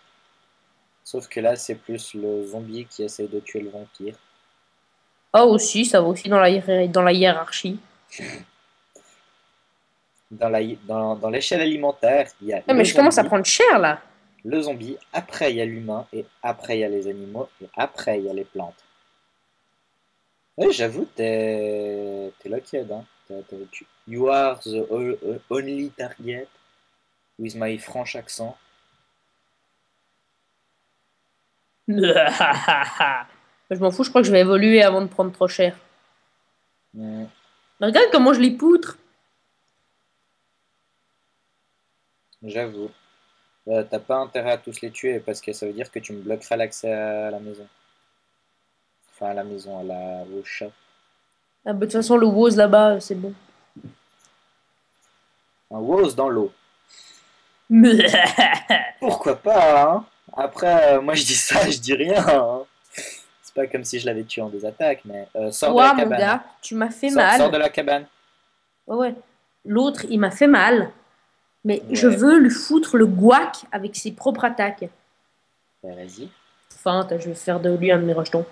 Sauf que là, c'est plus le zombie qui essaie de tuer le vampire. Ah, aussi, ça va aussi dans dans la hiérarchie. Dans l'échelle alimentaire, il y a Ah, mais je commence à prendre cher, là. le zombie, après il y a l'humain, et après il y a les animaux, et après il y a les plantes. Ouais, j'avoue, t'es lucky, hein. You are the only target with my French accent. Je m'en fous, je crois que je vais évoluer avant de prendre trop cher. Hmm, Mais regarde comment je les poutre. j'avoue. T'as pas intérêt à tous les tuer parce que ça veut dire que tu me bloqueras l'accès à la maison. Enfin, à la maison, au chat. Ah, bah, de toute façon, le Woz là-bas, c'est bon. Un Woz dans l'eau. Pourquoi pas, hein? Après, moi je dis ça, je dis rien, hein. C'est pas comme si je l'avais tué en deux attaques, mais sors de la Toi, mon cabane, hein. gars, tu m'as fait Sors de mal. la cabane. Ouais, ouais. L'autre, il m'a fait mal. Mais je Ouais, veux lui foutre le guac avec ses propres attaques. bah, vas-y. Enfin, je vais faire de lui un de mes rejetons.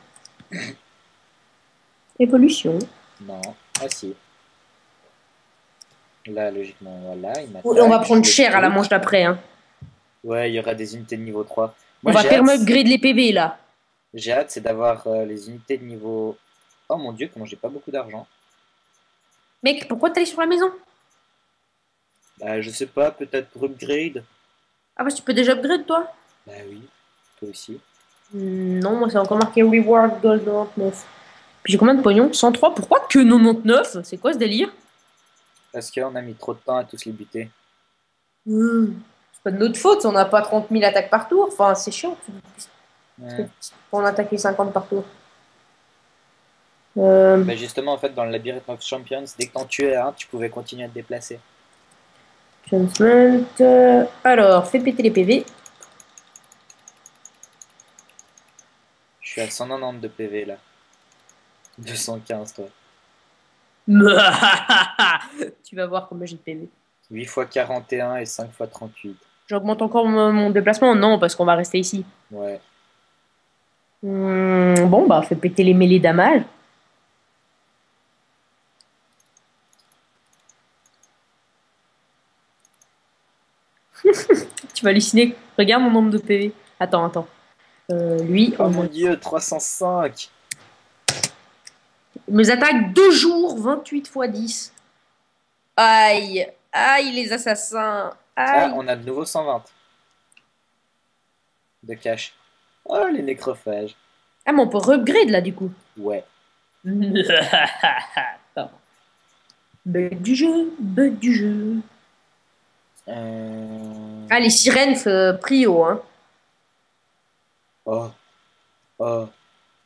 Évolution. Non. Ah si. Là, logiquement, voilà, il Et on va m'attaque, je prendre le cher à la manche poutre. d'après, hein. Ouais, il y aura des unités de niveau 3. On Moi, va perma-upgrade les PV, là. j'ai hâte, c'est d'avoir les unités de niveau... Oh mon dieu, comment j'ai pas beaucoup d'argent. Mec, pourquoi t'es allé sur la maison? Bah, je sais pas, peut-être pour upgrade. Ah, parce que tu peux déjà upgrade, toi? Bah oui, toi aussi. Non, moi, c'est encore marqué Reward Gold 99. Puis j'ai combien de pognon? 103. Pourquoi que 99? C'est quoi ce délire? Parce qu'on a mis trop de temps à tous les buter. C'est pas de notre faute, on n'a pas 30 000 attaques par tour. Enfin, c'est chiant. Ouais. On attaque les 50 par tour. Euh, Bah justement, en fait, dans le Labyrinth of Champions, dès que t'en tuais un, tu pouvais continuer à te déplacer. Enchantment. Alors, fais péter les PV. Je suis à 190 de PV là. 215 toi. Tu vas voir combien j'ai de PV. 8 fois 41 et 5 fois 38. J'augmente encore mon déplacement? Non, parce qu'on va rester ici. Ouais. Bon, bah, fais péter les mêlées damage. Tu vas halluciner. Regarde mon nombre de PV. Attends, attends. Lui, Oh mon dieu, 305. mes attaques 2 jours, 28 fois 10. Aïe, aïe, les assassins. Ah, Aïe. on a de nouveau 120 de cash. Oh, les nécrophages. Ah, mais on peut upgrade là, du coup. Ouais. Pardon. Bug du jeu, bug du jeu. Euh... Ah, les sirènes, prio, hein. Oh, oh,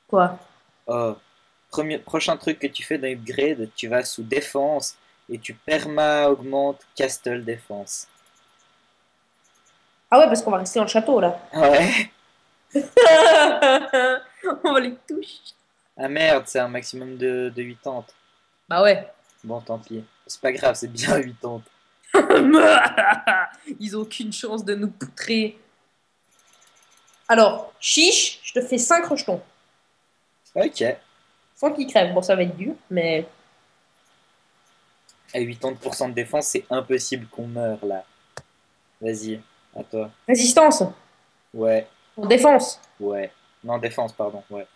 Quoi? oh. Prochain truc que tu fais dans Upgrade, tu vas sous défense et tu perma augmente Castle Défense. Ah ouais, parce qu'on va rester dans le château, là. Ouais. On va les toucher. Ah merde, c'est un maximum de 80. Bah ouais. Bon, tant pis. C'est pas grave, c'est bien 80. Ils ont aucune chance de nous poutrer. Alors, chiche, je te fais 5 rejetons. Ok. Sans qu'ils crèvent. Bon, ça va être dur, mais... À 80% de défense, c'est impossible qu'on meure là. Vas-y, à toi. Résistance. Ouais, En défense. ouais. Non, défense, pardon. Ouais.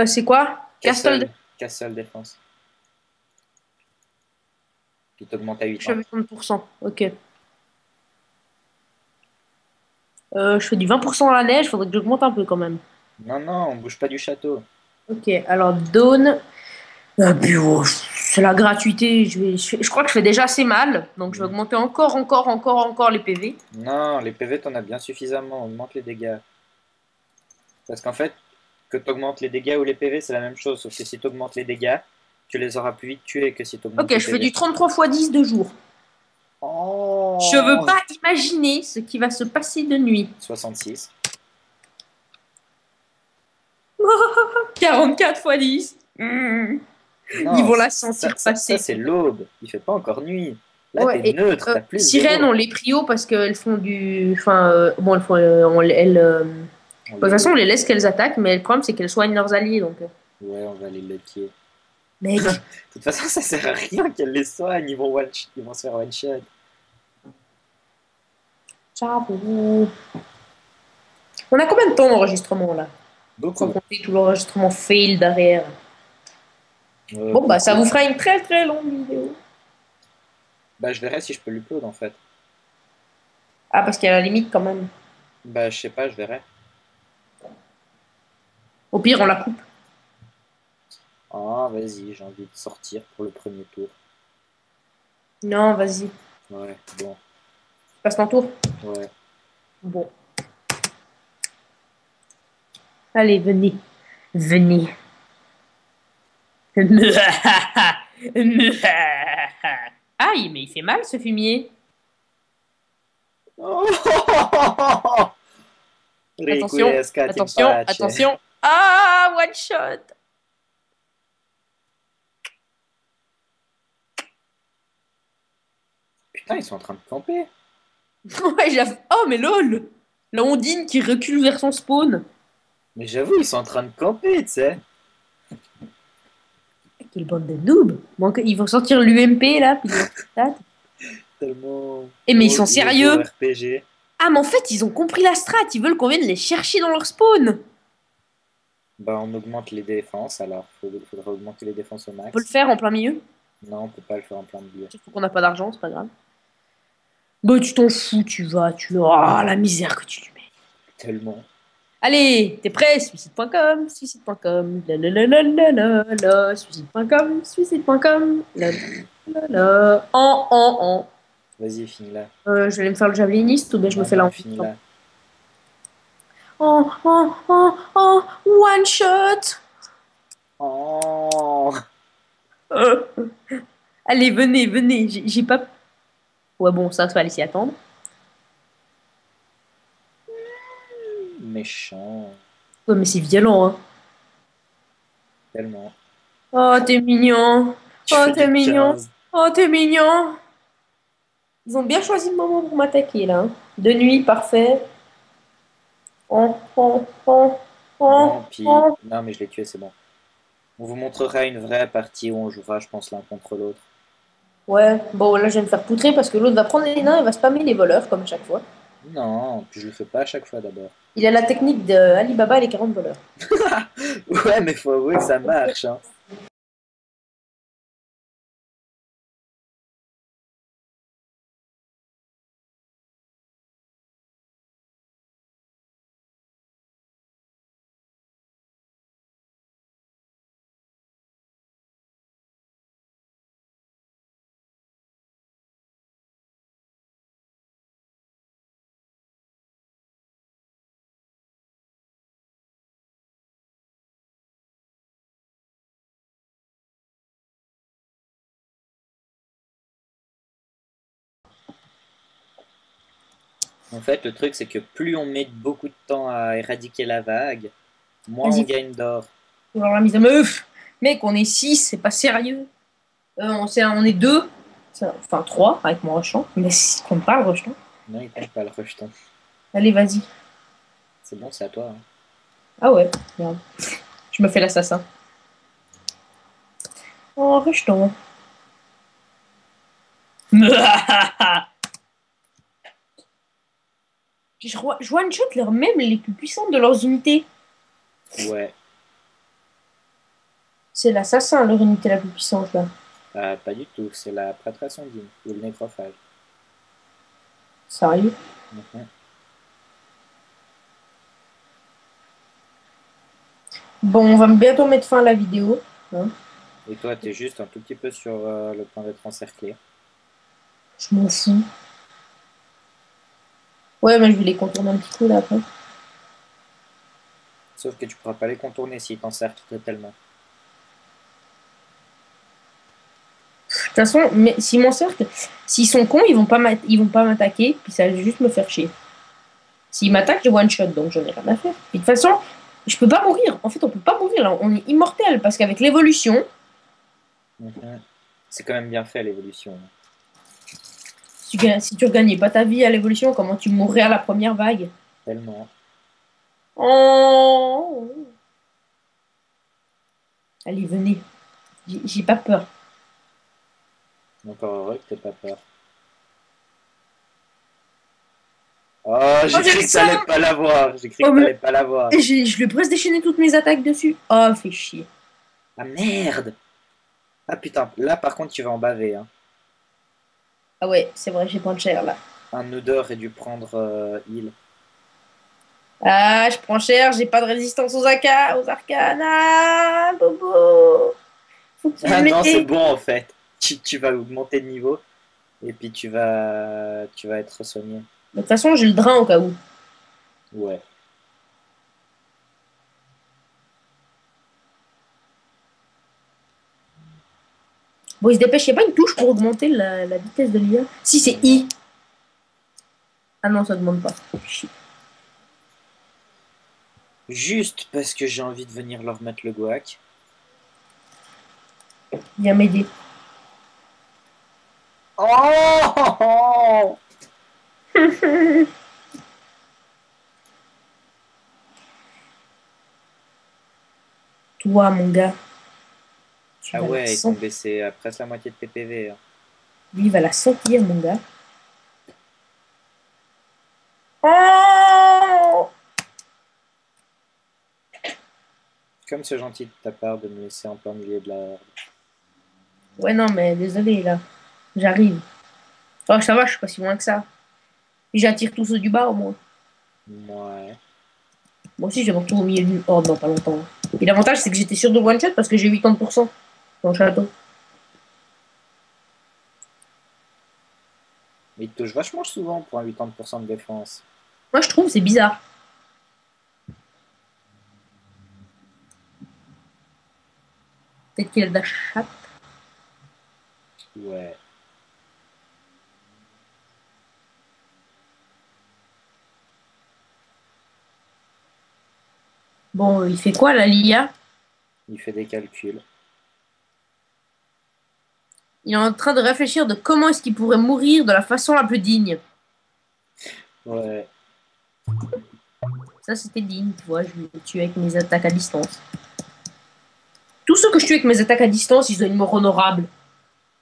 C'est quoi? Castle. Castle défense. Qui t'augmente à Je suis à 80. 80%. Ok. Je fais du 20% à la neige, faudrait que j'augmente un peu quand même. Non, non, on bouge pas du château. Ok, alors Dawn. Puis, oh, c'est la gratuité. Je crois que je fais déjà assez mal. Donc je vais Hmm. augmenter encore les PV. Non, les PV, t'en as bien suffisamment. Augmente les dégâts. Parce qu'en fait, que t'augmentes les dégâts ou les PV, c'est la même chose. Sauf que si t'augmentes les dégâts, tu les auras plus vite tués que si t'augmentes Ok, les je fais PV. du 33 x 10 de jour. Je veux Oh! pas imaginer ce qui va se passer de nuit. 66. 44 x 10. Ils Non, vont la sentir ça passer. c'est l'aube. Il fait pas encore nuit. Là, Ouais, t'es et neutre, t'as plus sirènes, zéro. on les prio parce qu'elles font du. Enfin, bon, elles font. De On toute façon, on les... les laisse qu'elles attaquent, mais le problème, c'est qu'elles soignent leurs alliés. Donc, Ouais, on va les loquer. De mec, toute façon, ça sert à rien qu'elles les soignent. Ils vont se faire one shot. j'avoue. On a combien de temps d'enregistrement là? Sans Beaucoup. compter tout l'enregistrement fail derrière. Bon, bah, ça Beaucoup. vous fera une très très longue vidéo. Bah, je verrai si je peux l'upload en fait. Ah, parce qu'il y a la limite quand même. Bah, je sais pas, je verrai. Au pire, on la coupe. Ah, vas-y, j'ai envie de sortir pour le premier tour. Non, vas-y. Ouais, bon, Passe ton tour. ouais. Bon. Allez, venez. Venez. Aïe, mais il fait mal ce fumier. Attention, Requiescat in attention, pace. attention. Ah, one shot. Putain, ils sont en train de camper. Ouais, oh, mais lol. La Ondine qui recule vers son spawn. Mais j'avoue, ils sont en train de camper, tu sais. Quelle bande de noobs. Bon, ils vont sortir l'UMP là, puis ils vont Tellement Eh, mais ils sont nouveau sérieux. RPG. Ah, mais en fait, ils ont compris la strat. Ils veulent qu'on vienne les chercher dans leur spawn. Bah, on augmente les défenses, alors faudra augmenter les défenses au On peut le max. faire en plein milieu. Non, on peut pas le faire en plein milieu. Surtout qu'on n'a pas d'argent, c'est pas grave. Bah, tu t'en fous, tu vas, tu. Oh, la misère que tu lui mets. Tellement. Allez, t'es prêt? Suicide.com, suicide.com, la la la la la la la, suicide.com, suicide.com, la la la la. En. Vas-y, finis là. Je vais aller me faire le javeliniste ou bien je me Non, fais là non, en même finis temps. là. One shot! Oh, Euh. Allez, venez, j'ai pas. Ouais, bon, ça va aller s'y attendre. méchant. Ouais, mais c'est violent, hein. Tellement. Oh, t'es mignon. Tu Oh, fais t'es du mignon. 15. Oh, t'es mignon. Ils ont bien choisi le moment pour m'attaquer, là, hein. De nuit, parfait. Oh, oh, oh, oh, Non, puis... oh. Non, mais je l'ai tué, c'est bon. On vous montrera une vraie partie où on jouera, je pense, l'un contre l'autre. Ouais, bon, là, je vais me faire poutrer parce que l'autre va prendre les nains et va spammer les voleurs, comme à chaque fois. Non, puis je le fais pas à chaque fois d'abord. Il a la technique de Alibaba et les 40 voleurs. Ouais, mais faut avouer que ça marche, hein. En fait, le truc, c'est que plus on met beaucoup de temps à éradiquer la vague, moins on Vas-y, gagne d'or. faut avoir la mise de meuf. Mec, on est 6, c'est pas sérieux. On est 2, enfin 3 avec mon rushton, mais si compte pas le rushton. Non, il compte pas le rejeton. Allez, vas-y. C'est bon, c'est à toi, hein. Ah ouais, merde. Je me fais l'assassin. Oh, rushton. Je one-shot même les plus puissantes de leurs unités. Ouais, C'est l'assassin, leur unité la plus puissante, là. pas du tout. C'est la prêtresse ondine ou le nécrophage. Sérieux? Mhm. Bon, on va bientôt mettre fin à la vidéo, hein. Et toi, t'es juste un tout petit peu sur le point d'être encerclé. Je m'en fous. Ouais, mais je vais les contourner un petit peu là après. De Sauf que tu pourras pas les contourner s'ils t'encerclent totalement. toute façon, mais s'ils m'encerclent, s'ils sont cons, ils vont pas m'attaquer, puis ça va juste me faire chier. S'ils m'attaquent, je one shot, donc j'en ai rien à faire. Et de toute façon, je peux pas mourir. En fait, on peut pas mourir là. On est immortel parce qu'avec l'évolution, Mhm. C'est quand même bien fait l'évolution. si tu regagnais pas ta vie à l'évolution, comment tu mourrais à la première vague? Tellement. Oh. Allez, venez. J'ai pas peur. Encore heureux que t'aies pas peur. Oh, Oh, j'ai j'ai le cru que t'allais sang! pas l'avoir. J'ai cru Oh, que mais t'allais pas l'avoir. je lui presse déchaîner toutes mes attaques dessus. Oh, fait chier. Ah merde! Ah putain, là par contre tu vas en baver. Hein. Ah ouais, c'est vrai, j'ai point de chair là. Un de nous deux aurait dû prendre heal. Ah, je prends cher, j'ai pas de résistance aux arcanes. Ah, Bobo. Faut que tu Ah non, c'est m'aides. bon en fait. Tu vas augmenter de niveau et puis tu vas être soigné. De toute façon, j'ai le drain au cas où. Ouais. Bon, il se dépêche, il n'y a pas une touche pour augmenter la vitesse de l'IA. Si, c'est Non. I. Ah non, ça demande pas. Chier. Juste parce que j'ai envie de venir leur mettre le guac. Viens m'aider. Oh! Toi, mon gars, tu Ah vas la ouais, ils t'ont sentir. baissé à presque la moitié de tes PV. Hein. Lui, il va la sentir, mon gars. Oh. Comme c'est gentil de ta part de me laisser en plein milieu de la horde. Ouais, non, mais désolé, là. J'arrive. Oh, ça va, je suis pas si loin que ça. Et j'attire tous ceux du bas, au moins. Ouais. Moi aussi, je vais me retrouver au milieu d'une horde dans pas longtemps. Et l'avantage, c'est que j'étais sûr de one-shot parce que j'ai 80% dans le château. Mais ils te touchent vachement souvent pour un 80% de défense. Moi, je trouve, c'est bizarre. Peut-être qu'il a de la chatte. Ouais. Bon, il fait quoi, là, l'IA? Il fait des calculs. Il est en train de réfléchir de comment est-ce qu'il pourrait mourir de la façon la plus digne. Ouais. Ça, c'était digne, tu vois. Je l'ai tué avec mes attaques à distance. Tous ceux que je tue avec mes attaques à distance, ils ont une mort honorable.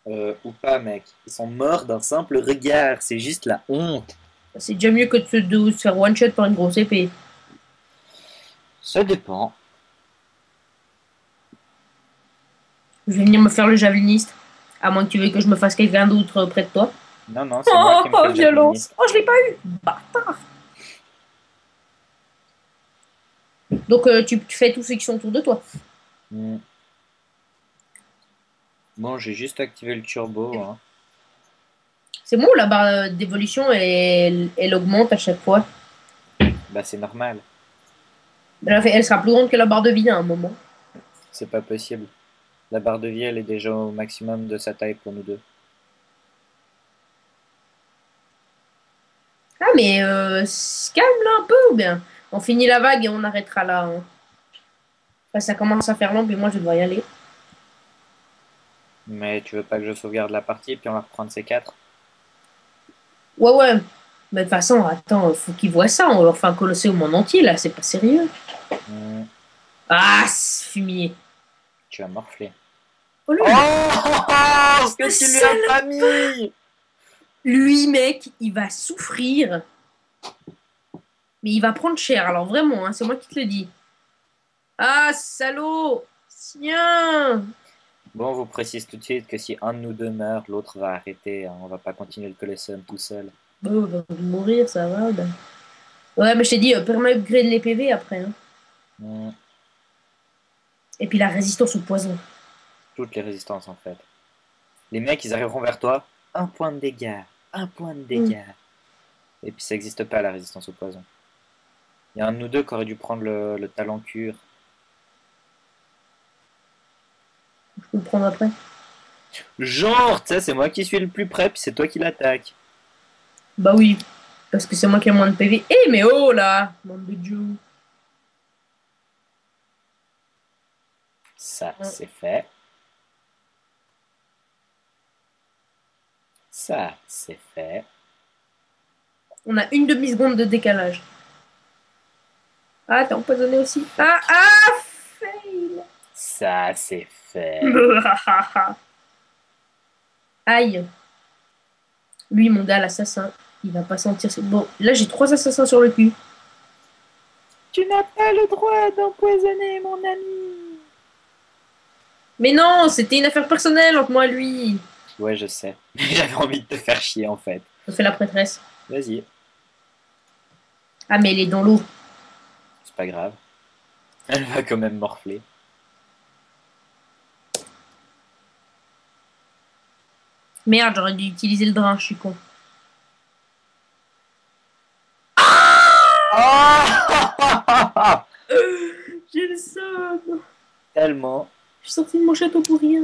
Ou pas, mec. Ils sont morts d'un simple regard. C'est juste la honte. C'est déjà mieux que de se faire one-shot par une grosse épée. Ça dépend. Je vais venir me faire le javeliniste. À moins que tu veuilles que je me fasse quelqu'un d'autre près de toi. Non, non, c'est moi Oh, qui me fais le violence. javeliniste. Oh, je l'ai pas eu. Bâtard. Donc, tu fais tous ceux qui sont autour de toi. Hmm. Bon, j'ai juste activé le turbo. Hein. C'est bon, la barre d'évolution, elle augmente à chaque fois. Bah, c'est normal. Elle sera plus grande que la barre de vie à un moment. C'est pas possible. La barre de vie, elle est déjà au maximum de sa taille pour nous deux. Ah, mais se calme là un peu ou bien? On finit la vague et on arrêtera là, hein. Enfin, ça commence à faire long, puis moi je dois y aller. Mais tu veux pas que je sauvegarde la partie, puis on va reprendre ces quatre? Ouais, ouais. Mais de toute façon, attends, faut qu'ils voient ça. On leur fait un Colosseum en entier là, c'est pas sérieux. Hmm. Ah, ce fumier. Tu as morflé. Oh, Oh, lui, ce le que tu lui as sale. pas mis! Lui, mec, il va souffrir. Mais il va prendre cher, alors vraiment, hein, c'est moi qui te le dis. Ah, salaud! Tiens! Bon, on vous précise tout de suite que si un de nous deux meurt, l'autre va arrêter. Hein. On va pas continuer le Colosseum tout seul. Bon, on va mourir, ça va. Ouais, mais je t'ai dit, permet upgrade les PV après, hein. Hmm. Et puis la résistance au poison. Toutes les résistances en fait. Les mecs, ils arriveront vers toi, un point de dégâts, un point de Hmm. dégâts. Et puis ça n'existe pas la résistance au poison. Il y a un de nous deux qui aurait dû prendre le talent cure. Je peux le prendre après. Genre, tu sais, c'est moi qui suis le plus près, puis c'est toi qui l'attaque. Bah oui, parce que c'est moi qui ai moins de PV. Eh mais oh là, bande de Dieu. Ça, c'est fait. Ça, c'est fait. On a une demi-seconde de décalage. Ah, t'es empoisonné aussi. Ah, ah, fail. Ça, c'est fait. Aïe. Lui, mon gars, l'assassin, il va pas sentir. Bon, là, j'ai 3 assassins sur le cul. Tu n'as pas le droit d'empoisonner mon ami. Mais non, c'était une affaire personnelle entre moi et lui. Ouais, je sais. J'avais envie de te faire chier en fait. On fait la prêtresse. Vas-y, Ah, mais elle est dans l'eau. c'est pas grave. Elle va quand même morfler. Merde, j'aurais dû utiliser le drain, je suis con. Oh J'ai le seum. Tellement. Je suis sortie de mon château pour rien.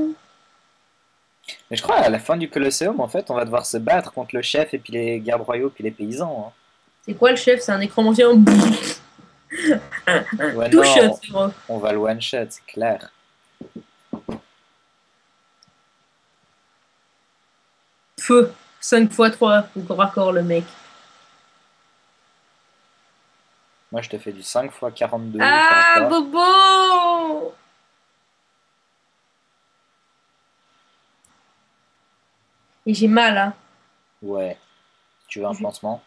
Mais je crois à la fin du Colosseum, en fait, on va devoir se battre contre le chef et puis les gardes royaux puis les paysans. Hein. C'est quoi le chef? C'est un nécromancien. Ouais, Tout non, shot, c'est vrai. on va le one shot, c'est clair. Feu. 5 fois 3 au corps à corps, le mec. Moi, je te fais du 5 x 42 au corps à Ah, corps. Bobo! Et j'ai mal, hein. Ouais. Tu veux un Je vais, pansement?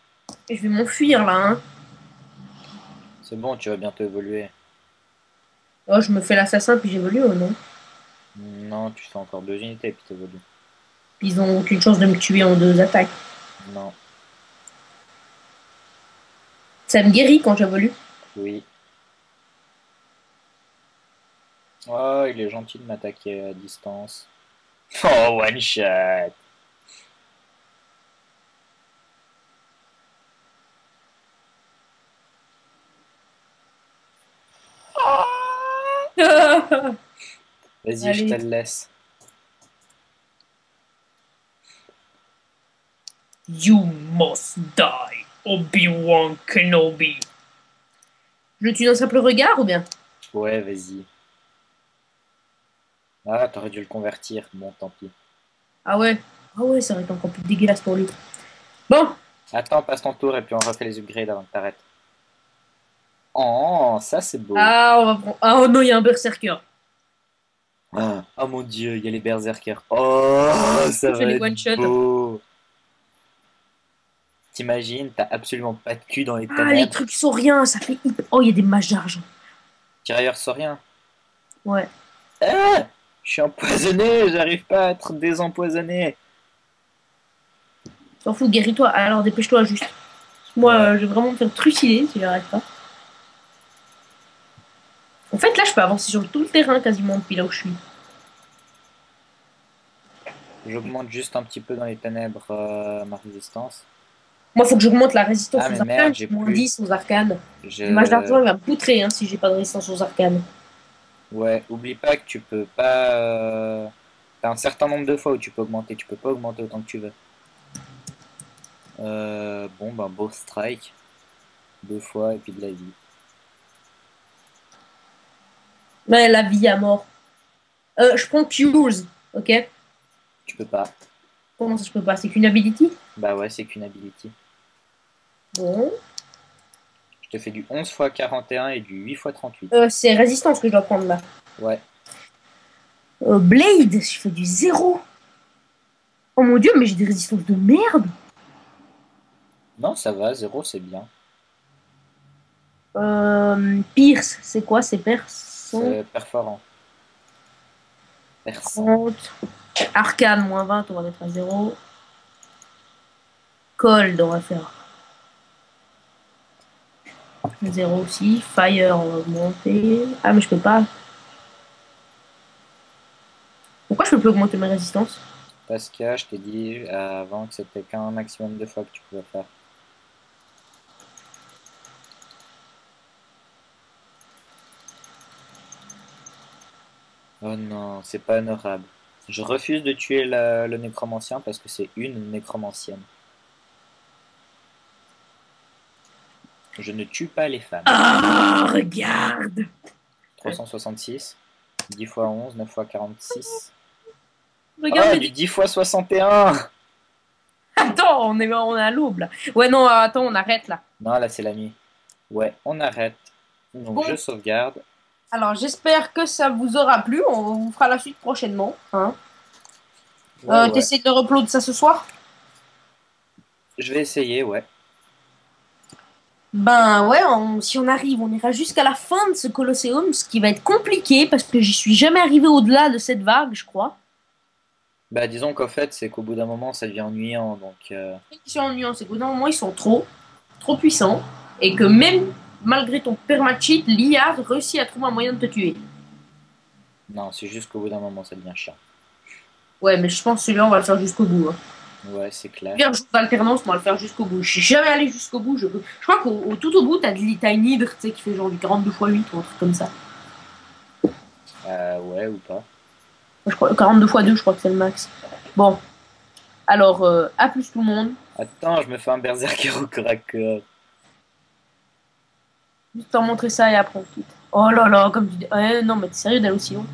je vais m'enfuir, là, hein. C'est bon, tu vas bientôt évoluer. Oh, je me fais l'assassin, puis j'évolue, non? Non, tu fais encore 2 unités puis t'évolues. Puis ils ont aucune chance de me tuer en 2 attaques. Non, Ça me guérit quand j'évolue. oui. Oh, il est gentil de m'attaquer à distance. Oh, one shot! Vas-y, je te Allez. le laisse. You must die, Obi-Wan Kenobi. Je le tue d'un simple regard ou bien? Ouais, vas-y. Ah, t'aurais dû le convertir. Bon, tant pis. Ah ouais. Ah ouais, ça aurait été encore plus dégueulasse pour lui. Bon. Attends, passe ton tour et puis on refait les upgrades avant que t'arrêtes. Oh, ça c'est beau. Ah, on va prendre. Ah oh non, il y a un berserker. Ah, oh mon dieu, il y a les berserkers. Oh, ça Je va les être one shot. beau. T'imagines, t'as absolument pas de cul dans les Ah, les ténèbres. trucs sauriens, ça fait hyper. Oh, il y a des mages d'argent. Tirailleur saurien. Ouais. Ah, je suis empoisonné, j'arrive pas à être désempoisonné. T'en fous, guéris-toi. Alors dépêche-toi juste. Moi, Ouais. je vais vraiment me faire trucider si j'arrête pas. En fait, là, je peux avancer sur tout le terrain quasiment depuis là où je suis. J'augmente juste un petit peu dans les ténèbres ma résistance. Moi, faut que j'augmente la résistance Ah mais aux arcanes. merde, Je j'ai suis moins plus. 10 aux arcanes. Le mage Je... d'argent, il va me poutrer hein, si j'ai pas de résistance aux arcanes. Ouais, oublie pas que tu peux pas... T'as un certain nombre de fois où tu peux augmenter. Tu peux pas augmenter autant que tu veux. Bon, bah, beau strike. 2 fois et puis de la vie. Ouais, la vie à mort. Je prends Q's, ok? Tu peux pas. Comment ça, je peux pas? C'est qu'une ability? Bah ouais, c'est qu'une ability. Bon. Je te fais du 11 x 41 et du 8 x 38. C'est résistance que je dois prendre là. Ouais. Blade, je fais du 0. Oh mon dieu, mais j'ai des résistances de merde. Non, ça va, 0 c'est bien. Pierce, c'est quoi? C'est perçant? C'est perforant. Perçant. 30. Arcane, moins 20, on va mettre à 0. Cold, on va faire 0 aussi. Fire, on va augmenter. Ah, mais je peux pas. Pourquoi je peux plus augmenter ma résistance? Parce que je t'ai dit avant que c'était qu'un maximum de fois que tu pouvais faire. Oh non, c'est pas honorable. Je refuse de tuer le nécromancien parce que c'est une nécromancienne. Je ne tue pas les femmes. Ah, regarde! 366, 10 fois 11, 9 fois 46. Regarde Ah, mes du 10 fois 61! Attends, on est à l'aube là. Ouais, non, attends, on arrête là. Non, là c'est la nuit. Ouais, on arrête. Donc Bon, je sauvegarde. alors j'espère que ça vous aura plu. On vous fera la suite prochainement. Hein. Ouais, ouais. T'essaies de upload ça ce soir? Je vais essayer, ouais. Ben ouais, si on arrive, on ira jusqu'à la fin de ce Colosseum, ce qui va être compliqué parce que j'y suis jamais arrivé au-delà de cette vague, je crois. Bah disons qu'en fait, c'est qu'au bout d'un moment, ça devient ennuyant. Donc, Ce qui est ennuyant, c'est qu'au bout d'un moment, ils sont trop puissants et que même malgré ton permacheat, l'IA réussit à trouver un moyen de te tuer. non, c'est juste qu'au bout d'un moment, ça devient chiant. Ouais, mais je pense que celui-là, on va le faire jusqu'au bout. Hein. Ouais, c'est clair. Bien, jour d'alternance, on va le faire jusqu'au bout. Je suis jamais allé jusqu'au bout. Je crois tout au bout, t'as une hydre, tu sais, qui fait genre du 42 x 8 ou un truc comme ça. Ouais, ou pas. Je crois, 42 x 2, je crois que c'est le max. Bon, alors, à plus tout le monde. Attends, je me fais un berserker au corps à corps. Juste t'en montrer ça et après on quitte. Oh là là, comme tu dis. Non, mais t'es sérieux d'aller aussi long?